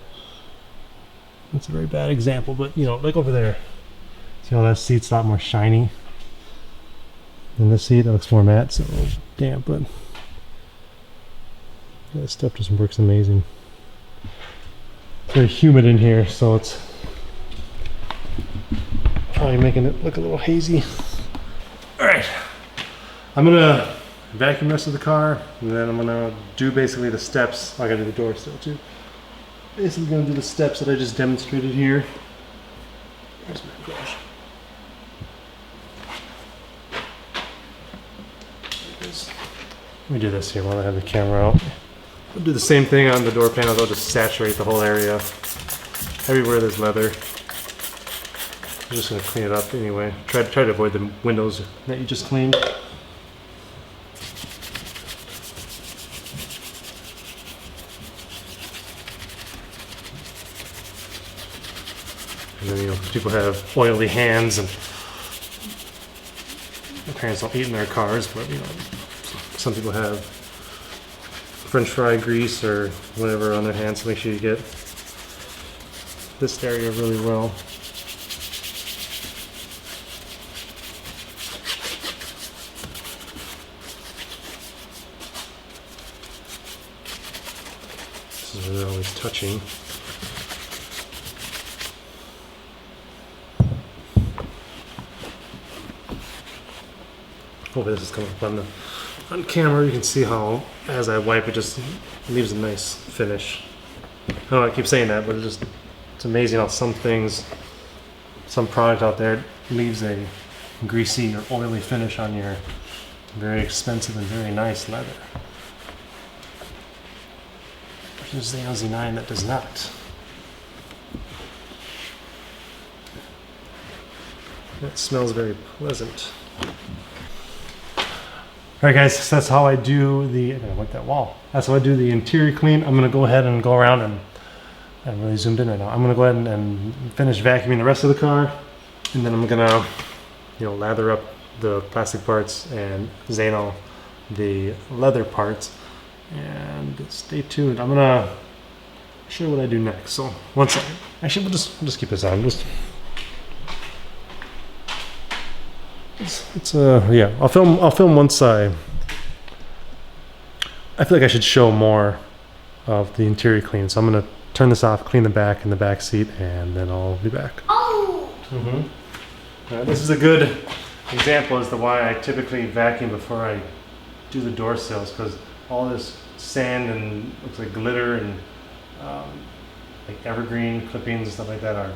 That's a very bad example, but you know, like over there. See how that seat's a lot more shiny than this seat. It looks more matte, so damp, but that stuff just works amazing. It's very humid in here, so it's probably making it look a little hazy. Alright, I'm gonna vacuum the rest of the car, and then I'm gonna do basically the steps. I gotta do the door still too. Basically gonna do the steps that I just demonstrated here. Where's my brush? Let me do this here while I have the camera out. I'll do the same thing on the door panels. I'll just saturate the whole area. Everywhere there's leather. I'm just gonna clean it up anyway. Try to avoid the windows that you just cleaned. And then, you know, people have oily hands, and my parents don't eat in their cars, but you know, some people have French fry grease or whatever on their hands, so make sure you get this area really well. This is where they're always touching. Hopefully this is coming up on camera. You can see how, as I wipe, it just leaves a nice finish. I know I keep saying that, but it's amazing how some product out there leaves a greasy or oily finish on your very expensive and very nice leather. There's the LZ9 that does not. That smells very pleasant. Alright guys, so that's how I do the, I gotta wipe that wall. That's how I do the interior clean. I'm gonna go ahead and go around and I'm really zoomed in right now. I'm gonna go ahead and finish vacuuming the rest of the car, and then I'm gonna, you know, lather up the plastic parts and Zano the leather parts. And stay tuned. I'm gonna show you what I do next. So one second. Actually, we'll just keep this on. Yeah, I'll film once I feel like I should show more of the interior clean. So I'm gonna turn this off, clean the back and the back seat, and then I'll be back. Oh. This is a good example as to why I typically vacuum before I do the door sills, because all this sand and looks like glitter and like evergreen clippings and stuff like that are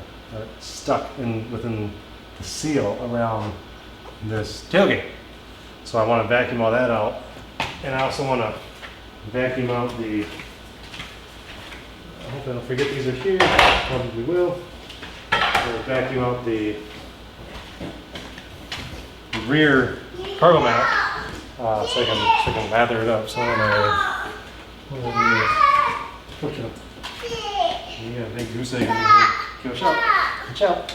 stuck within the seal around this tailgate. So I want to vacuum all that out, and I also want to vacuum out the, I hope I don't forget these are here, probably will. We'll vacuum out the rear cargo mat so I can lather it up. So I'm gonna hook it up. You got a big goose egg in here. Go watch out. Watch out.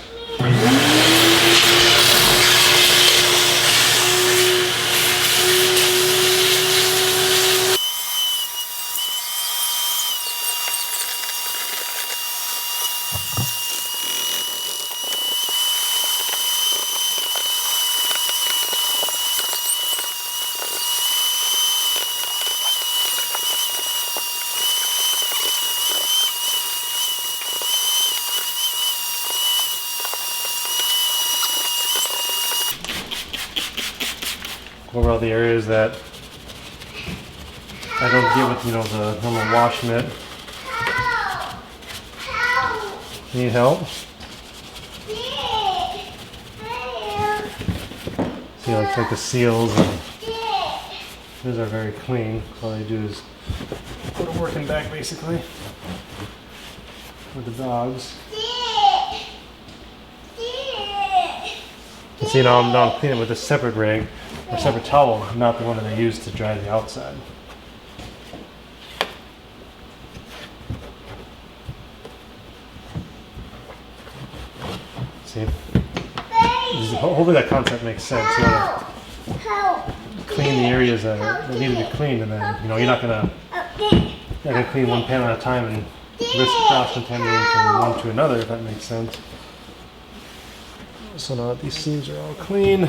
Over all the areas that I don't get with, you know, the normal wash mitt. Need help? See, like the seals and These are very clean. All they do is put a working back basically with the dogs. And see, now I'm cleaning with a separate rag or separate towel, not the one that I use to dry the outside. See? Hopefully that concept makes sense. You want to clean the areas that need to be cleaned, and then you're not gonna clean one panel at a time and risk cross-contaminating from one to another, if that makes sense. So now that these seams are all clean,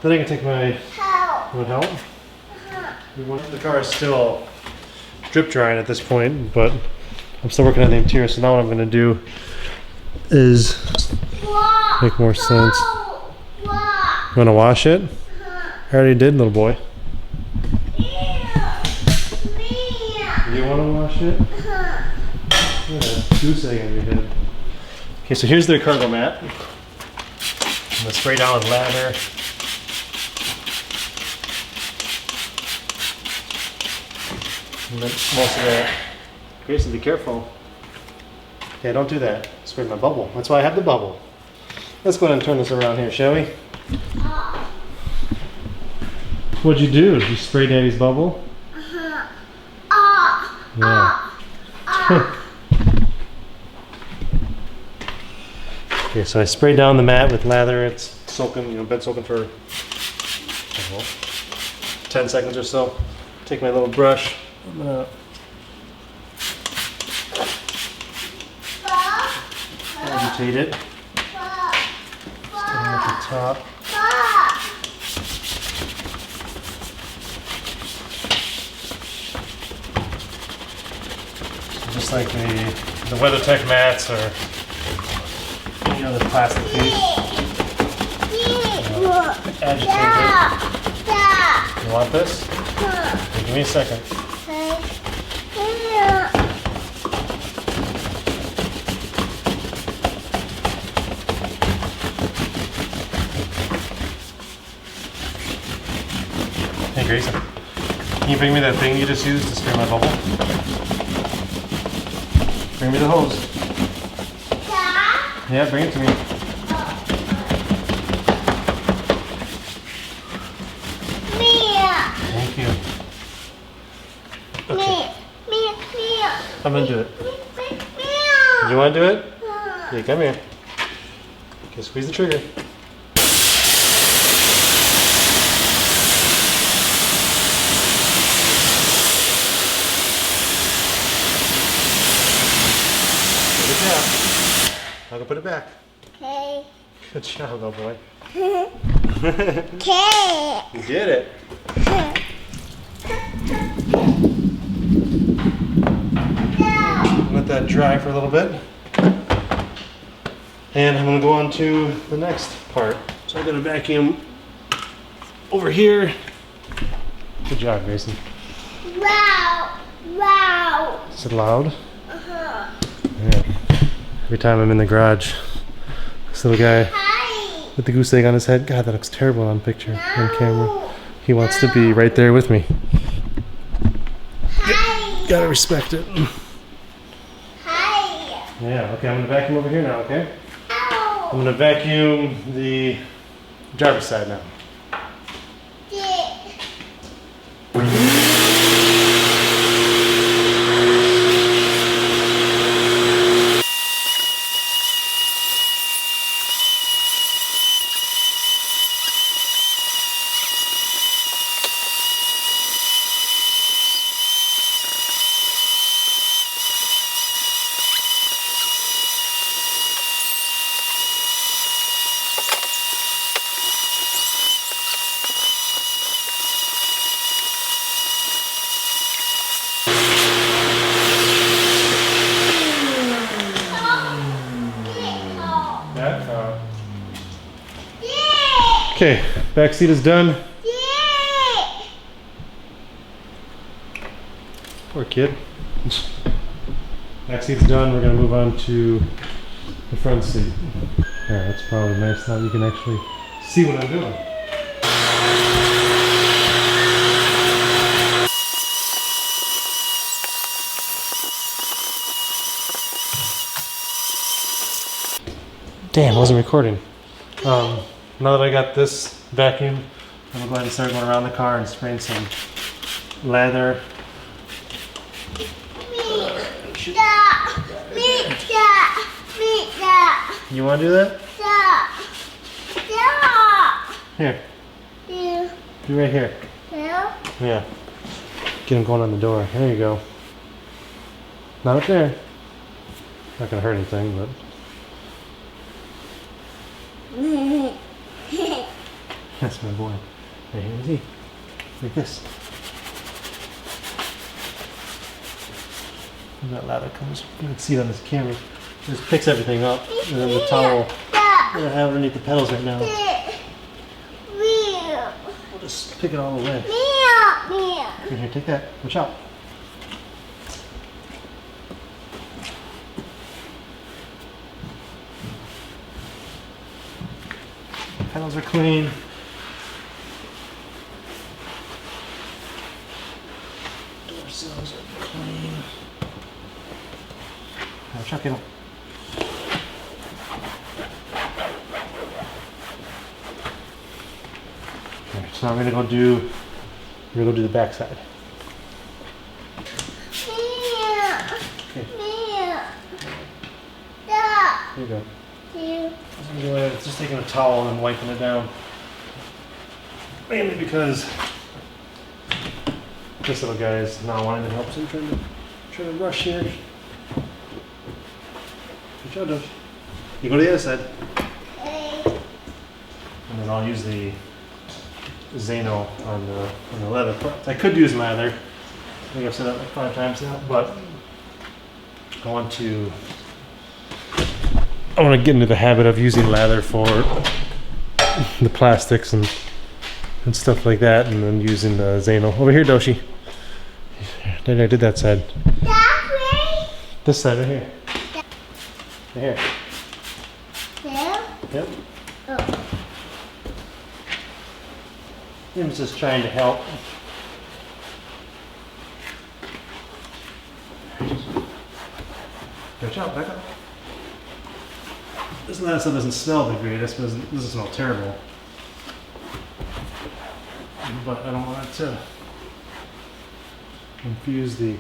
then I can take my help. The car is still drip drying at this point, but I'm still working on the interior. So now what I'm going to do is make more sense. You want to wash it? I already did, little boy. You want to wash it? You got a goose egg on your head. Okay, so here's their cargo mat. I'm going to spray down with lather. And then most of that. Okay, so be careful. Okay, don't do that. Spray my bubble. That's why I have the bubble. Let's go ahead and turn this around here, shall we? What'd you do? Did you spray Daddy's bubble? Yeah. Okay, so I sprayed down the mat with lather. It's soaking, been soaking for 10 seconds or so. Take my little brush. I'm gonna agitate it. Starting at the top. So just like the WeatherTech mats or any other plastic piece. Agitate it. You want this? Okay, give me a second. Hey Grayson, can you bring me that thing you just used to spray my bubble? Bring me the hose. Yeah, bring it to me. Thank you. Okay. I'm gonna do it. You wanna do it? Yeah, come here. Okay, squeeze the trigger. Good job. I'll go put it back. Okay. Good job, little boy. Okay. You did it. Let that dry for a little bit. And I'm going to go on to the next part. So I'm going to vacuum over here. Good job, Grayson. Wow. Wow. Is it loud? Yeah. Every time I'm in the garage, this little guy with the goose egg on his head, God, that looks terrible on picture, on camera. He wants to be right there with me. Gotta respect it. Yeah, okay, I'm gonna vacuum over here now, okay? I'm gonna vacuum the driver's side now. Okay, back seat is done. Poor kid. Back seat's done. We're gonna move on to the front seat. Yeah, that's probably nice now you can actually see what I'm doing. Damn, I wasn't recording. Now that I got this vacuum, I'm gonna go ahead and start going around the car and spraying some lather. You want to do that? Here. Do right here. Yeah. Get him going on the door. There you go. Not up there. Not gonna hurt anything, but. That's my boy. Right here is he. Like this. And that ladder comes. You can see it on this camera. Just picks everything up, and then the towel I have underneath the pedals right now. We'll just pick it all away. Here, take that. Watch out. Pedals are clean. Door sills are clean. Now chuck it up. Okay, so I'm gonna go do the back side. Okay. Here you go. Just taking a towel and wiping it down. Mainly because this little guy is not wanting to help, so I'm trying to rush here. Good job, Dove. You go to the other side. And then I'll use the Zano on the leather parts. I could use lather. I think I've said that like 5 times now, but I want to get into the habit of using lather for the plastics and stuff like that, and then using the Zano. Over here, Doshi. I did that side. This side right here. Right here. Yep. Oh. He was just trying to help. Watch out, back up. This lather stuff doesn't smell the greatest, but it doesn't smell terrible. But I don't want it to confuse the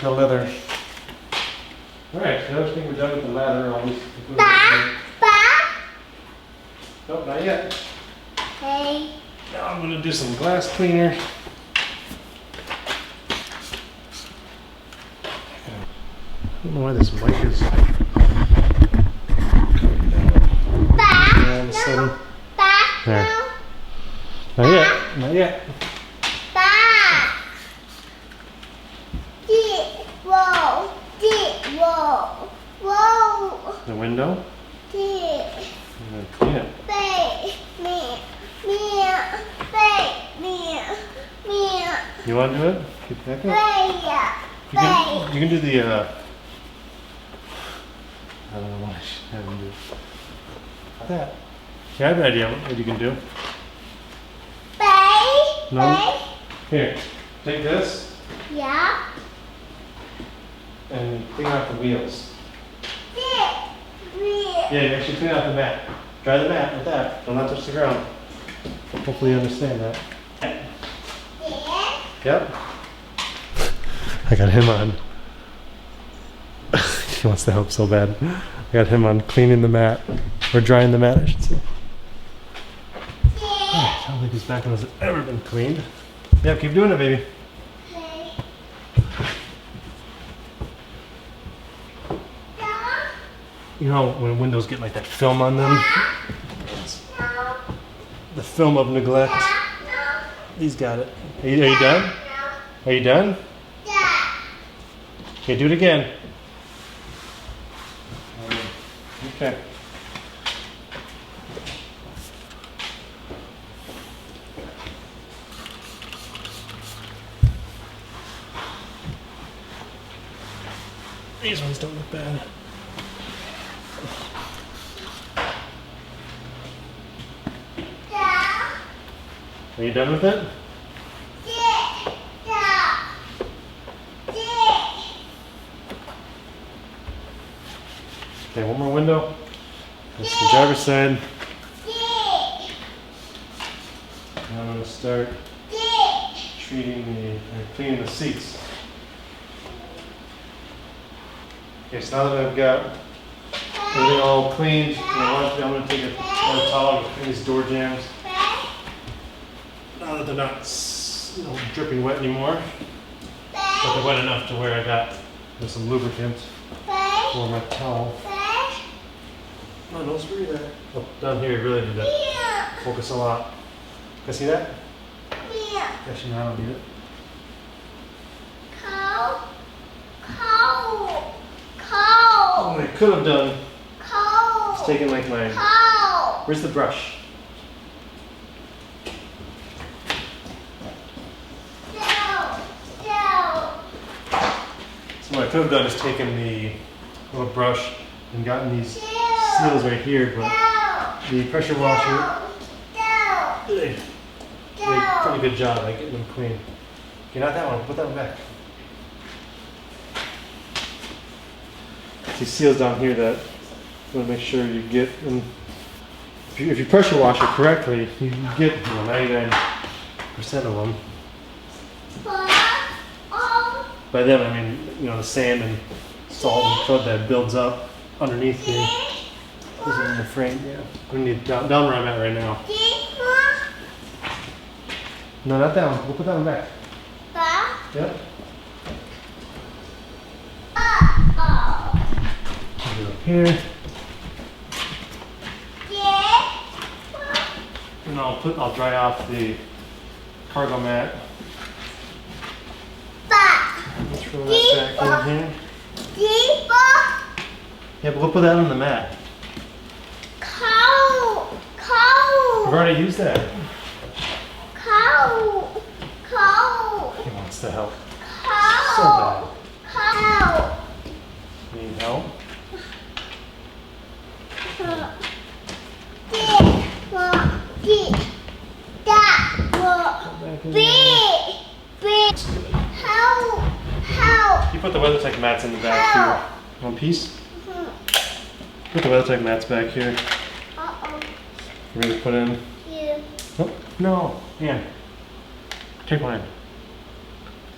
leather. Alright, so I think we're done with the lather. Nope, not yet. Hey. Now I'm going to do some glass cleaner. I don't know why this mic is there. Not yet. Not yet. Whoa. The window? Yeah. Clean it. You want to do it? Get back up. You can do the, I don't know what I should have him do. That. Yeah, I have an idea what you can do. No? Here, take this Yeah. and clean out the wheels. Yeah, you actually clean out the mat. Dry the mat with that. Don't let it touch the ground. Hopefully you understand that. Yep. I got him on. He wants to help so bad. I got him on cleaning the mat. Or drying the mat, I should say. I don't think his back one has ever been cleaned. Yeah, keep doing it, baby. You know when windows get like that film on them? The film of neglect. He's got it. Are you done? Are you done? Okay, do it again. Okay. These ones don't look bad. Are you done with it? Okay, one more window. That's the driver's side. And I'm going to start cleaning the seats. Okay, so now that I've got everything all cleaned, I'm going to take a towel and clean these door jambs. Now that they're not dripping wet anymore, but they're wet enough to where I got some lubricant for my towel. Oh, don't spray that. Oh, down here, you really need to focus a lot. Can I see that? Actually, no, I don't need it. What I could have done is taken like my. Where's the brush? So what I could have done is taken the little brush and gotten these seals right here, but the pressure washer did a pretty good job at getting them clean. Okay, not that one. Put that one back. These seals down here that you want to make sure you get. And if you pressure wash it correctly, you can get 99% of them. By them, I mean the sand and salt and crud that builds up underneath here. This is in the frame. Yeah, we need down where I'm at right now. No, not that one. We'll put that one back. Yep. Put it up here. And I'll dry off the cargo mat. Let's throw that back in here. Yeah, but we'll put that on the mat. I've already used that. He wants to help. So bad. Need help? You put the WeatherTech mats in the back here. One piece? Put the WeatherTech mats back here. You ready to put in? Yeah. Oh, no. Ann. Take one.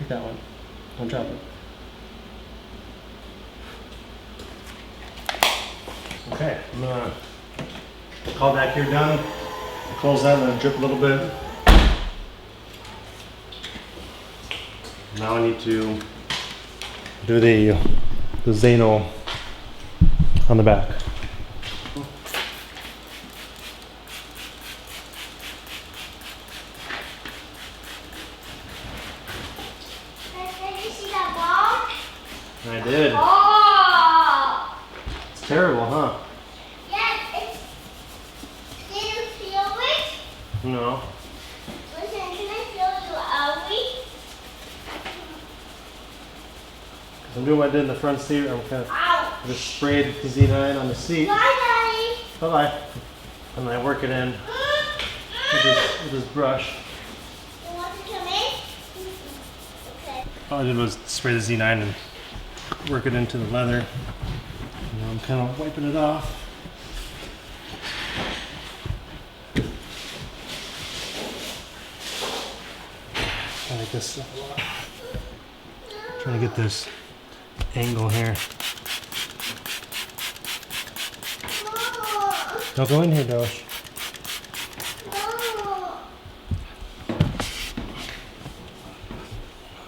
Take that one. Don't drop it. Okay, I'm gonna call back here done. Close that and let it drip a little bit. Now I need to do the Zano on the back. Did you see that ball? I did. Oh! It's terrible, huh? Yes, did you feel it? No. Listen, can I feel you, Ellie? I'm doing what I did in the front seat. I'm kind of Ow! just sprayed Z9 on the seat. Bye, Daddy. Bye bye. And then I work it in with this brush. You want to come in? Okay. All I did was spray the Z9 and work it into the leather. And now I'm kind of wiping it off. I like this stuff a lot. Trying to get this angle here. Don't go in here, Dosh.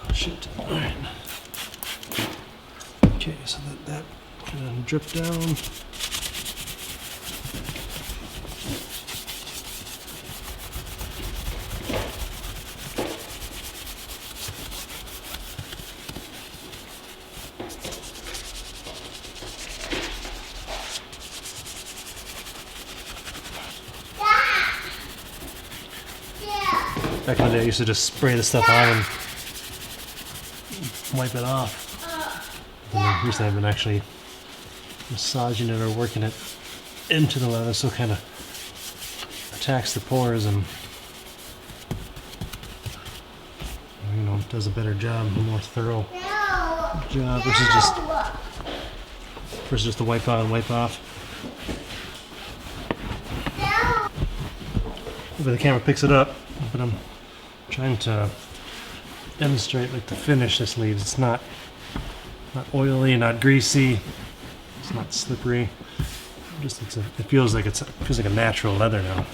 Oh, shit. Alright. Okay, so that can drip down. Back in the day, I used to just spray the stuff on and wipe it off. And then recently I've been actually massaging it or working it into the leather so it kind of attacks the pores and does a better job, a more thorough job versus just First, just to wipe on and wipe off. Hopefully the camera picks it up, but I'm trying to demonstrate like the finish this leaves. It's not oily, not greasy. It's not slippery. Just it feels like a natural leather now.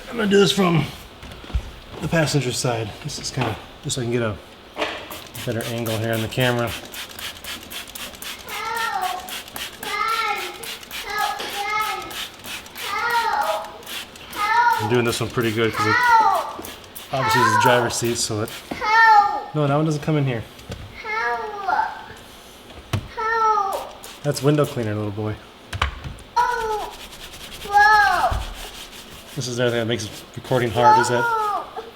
I'm gonna do this from the passenger side. This is kind of just so I can get a better angle here on the camera. I'm doing this one pretty good because obviously it's the driver's seat, so it. No, that one doesn't come in here. That's window cleaner, little boy. This is the other thing that makes recording hard, is that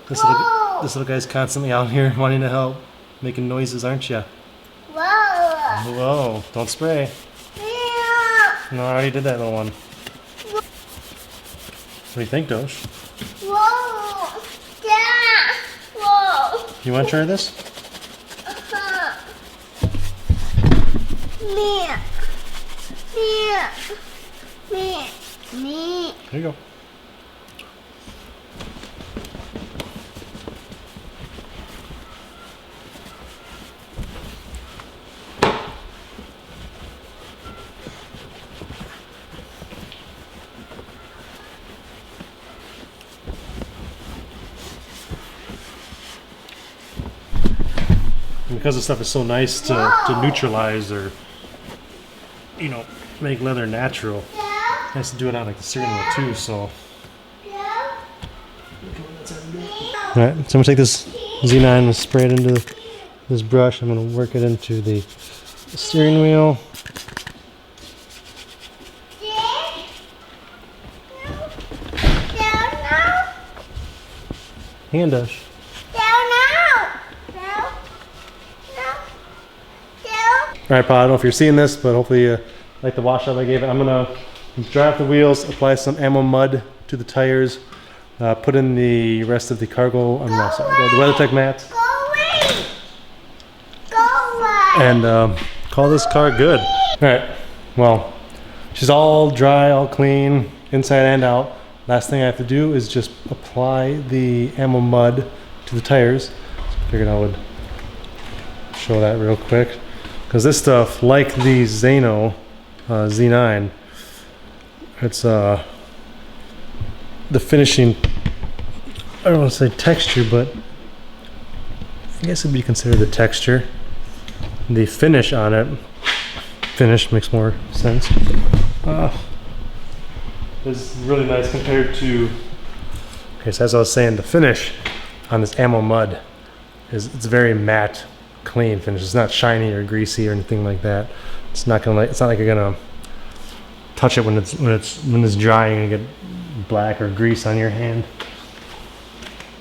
this little guy's constantly out here wanting to help, making noises, aren't you? Whoa, don't spray. No, I already did that little one. What do you think, Dosh? Whoa! Dad! Whoa! You want to try this? Me. There you go. And because the stuff is so nice to neutralize or, you know, make leather natural, nice to do it on like the steering wheel too, so. Alright, so I'm gonna take this Z9 and spray it into this brush. I'm gonna work it into the steering wheel. Hand Dash. Alright, Pa, I don't know if you're seeing this, but hopefully you like the wash up I gave it. I'm gonna dry off the wheels, apply some ammo mud to the tires, put in the rest of the cargo, the WeatherTech mats, and call this car good. Alright, well, she's all dry, all clean, inside and out. Last thing I have to do is just apply the ammo mud to the tires. So I figured I would show that real quick. Because this stuff, like the Zano Z9, it's the finishing, I don't want to say texture, but I guess it'd be considered the texture. The finish on it, finish makes more sense. Is really nice compared to, okay, so as I was saying, the finish on this ammo mud it's very matte, clean finish. It's not shiny or greasy or anything like that. It's not like you're gonna touch it when it's drying and get black or grease on your hand.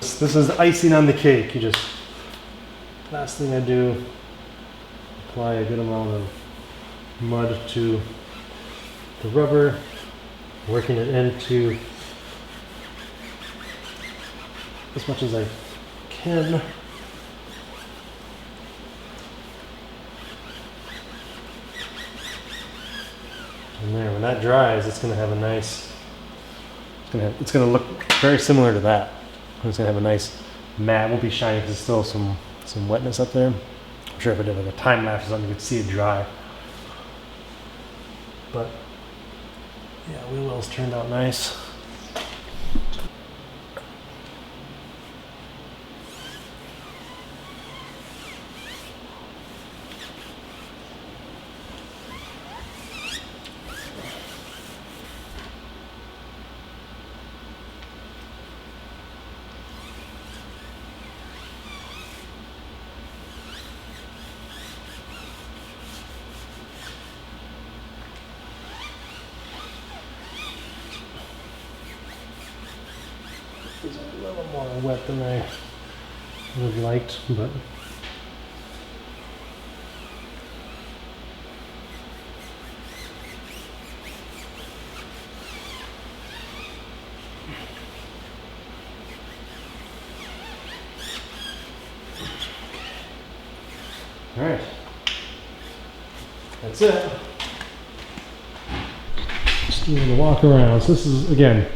This is icing on the cake. You just, last thing I do, apply a good amount of mud to the rubber, working it into as much as I can. And there, when that dries, it's going to have a nice, it's going to look very similar to that. It's going to have a nice matte. It won't be shiny because there's still some wetness up there. I'm sure if I did like a time lapse or something, you could see it dry. But yeah, wheel wells turned out nice. These are a little more wet than I would have liked, but all right, that's that's it. Just doing a walk around. So this is, again,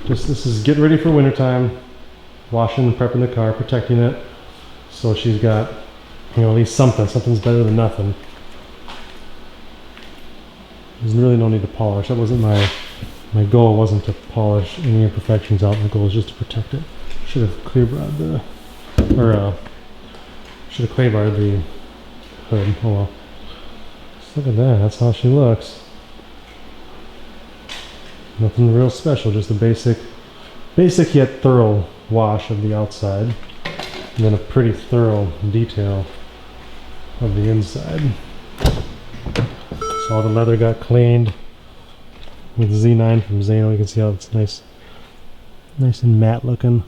this is getting ready for wintertime. Washing, prepping the car, protecting it. So she's got, you know, at least something. Something's better than nothing. There's really no need to polish. That wasn't my goal. Wasn't to polish any imperfections out. My goal was just to protect it. Should have clear barred the, or should have clay barred the hood. Oh well. Just look at that. That's how she looks. Nothing real special. Just a basic yet thorough wash of the outside, and then a pretty thorough detail of the inside. So all the leather got cleaned with Z9 from Zano. You can see how it's nice and matte looking.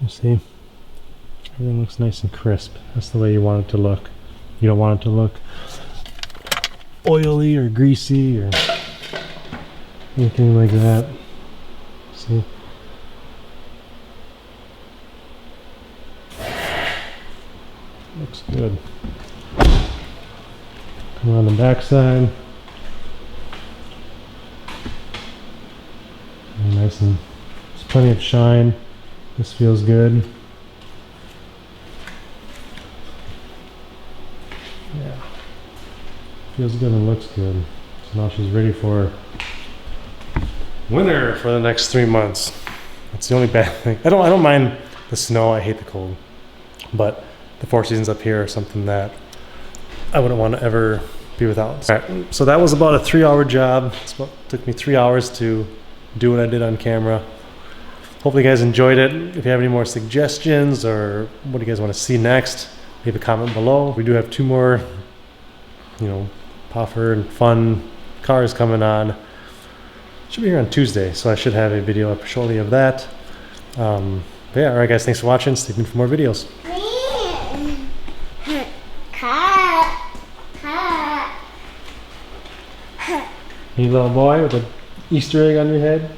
You see, everything looks nice and crisp. That's the way you want it to look. You don't want it to look oily or greasy or anything like that. See? Looks good. Come around the back side. Very nice, and there's plenty of shine. This feels good. Yeah. Feels good and looks good. So now she's ready for winter for the next 3 months. That's the only bad thing. I don't mind the snow. I hate the cold. But the Four Seasons up here are something that I wouldn't want to ever be without. All right, so that was about a 3-hour job. It took me 3 hours to do what I did on camera. Hopefully you guys enjoyed it. If you have any more suggestions or what do you guys want to see next, leave a comment below. We do have 2 more, you know, PaFur and fun cars coming on. Should be here on Tuesday, so I should have a video up shortly of that. But yeah, alright guys, thanks for watching. Stay tuned for more videos. You little boy with an Easter egg on your head?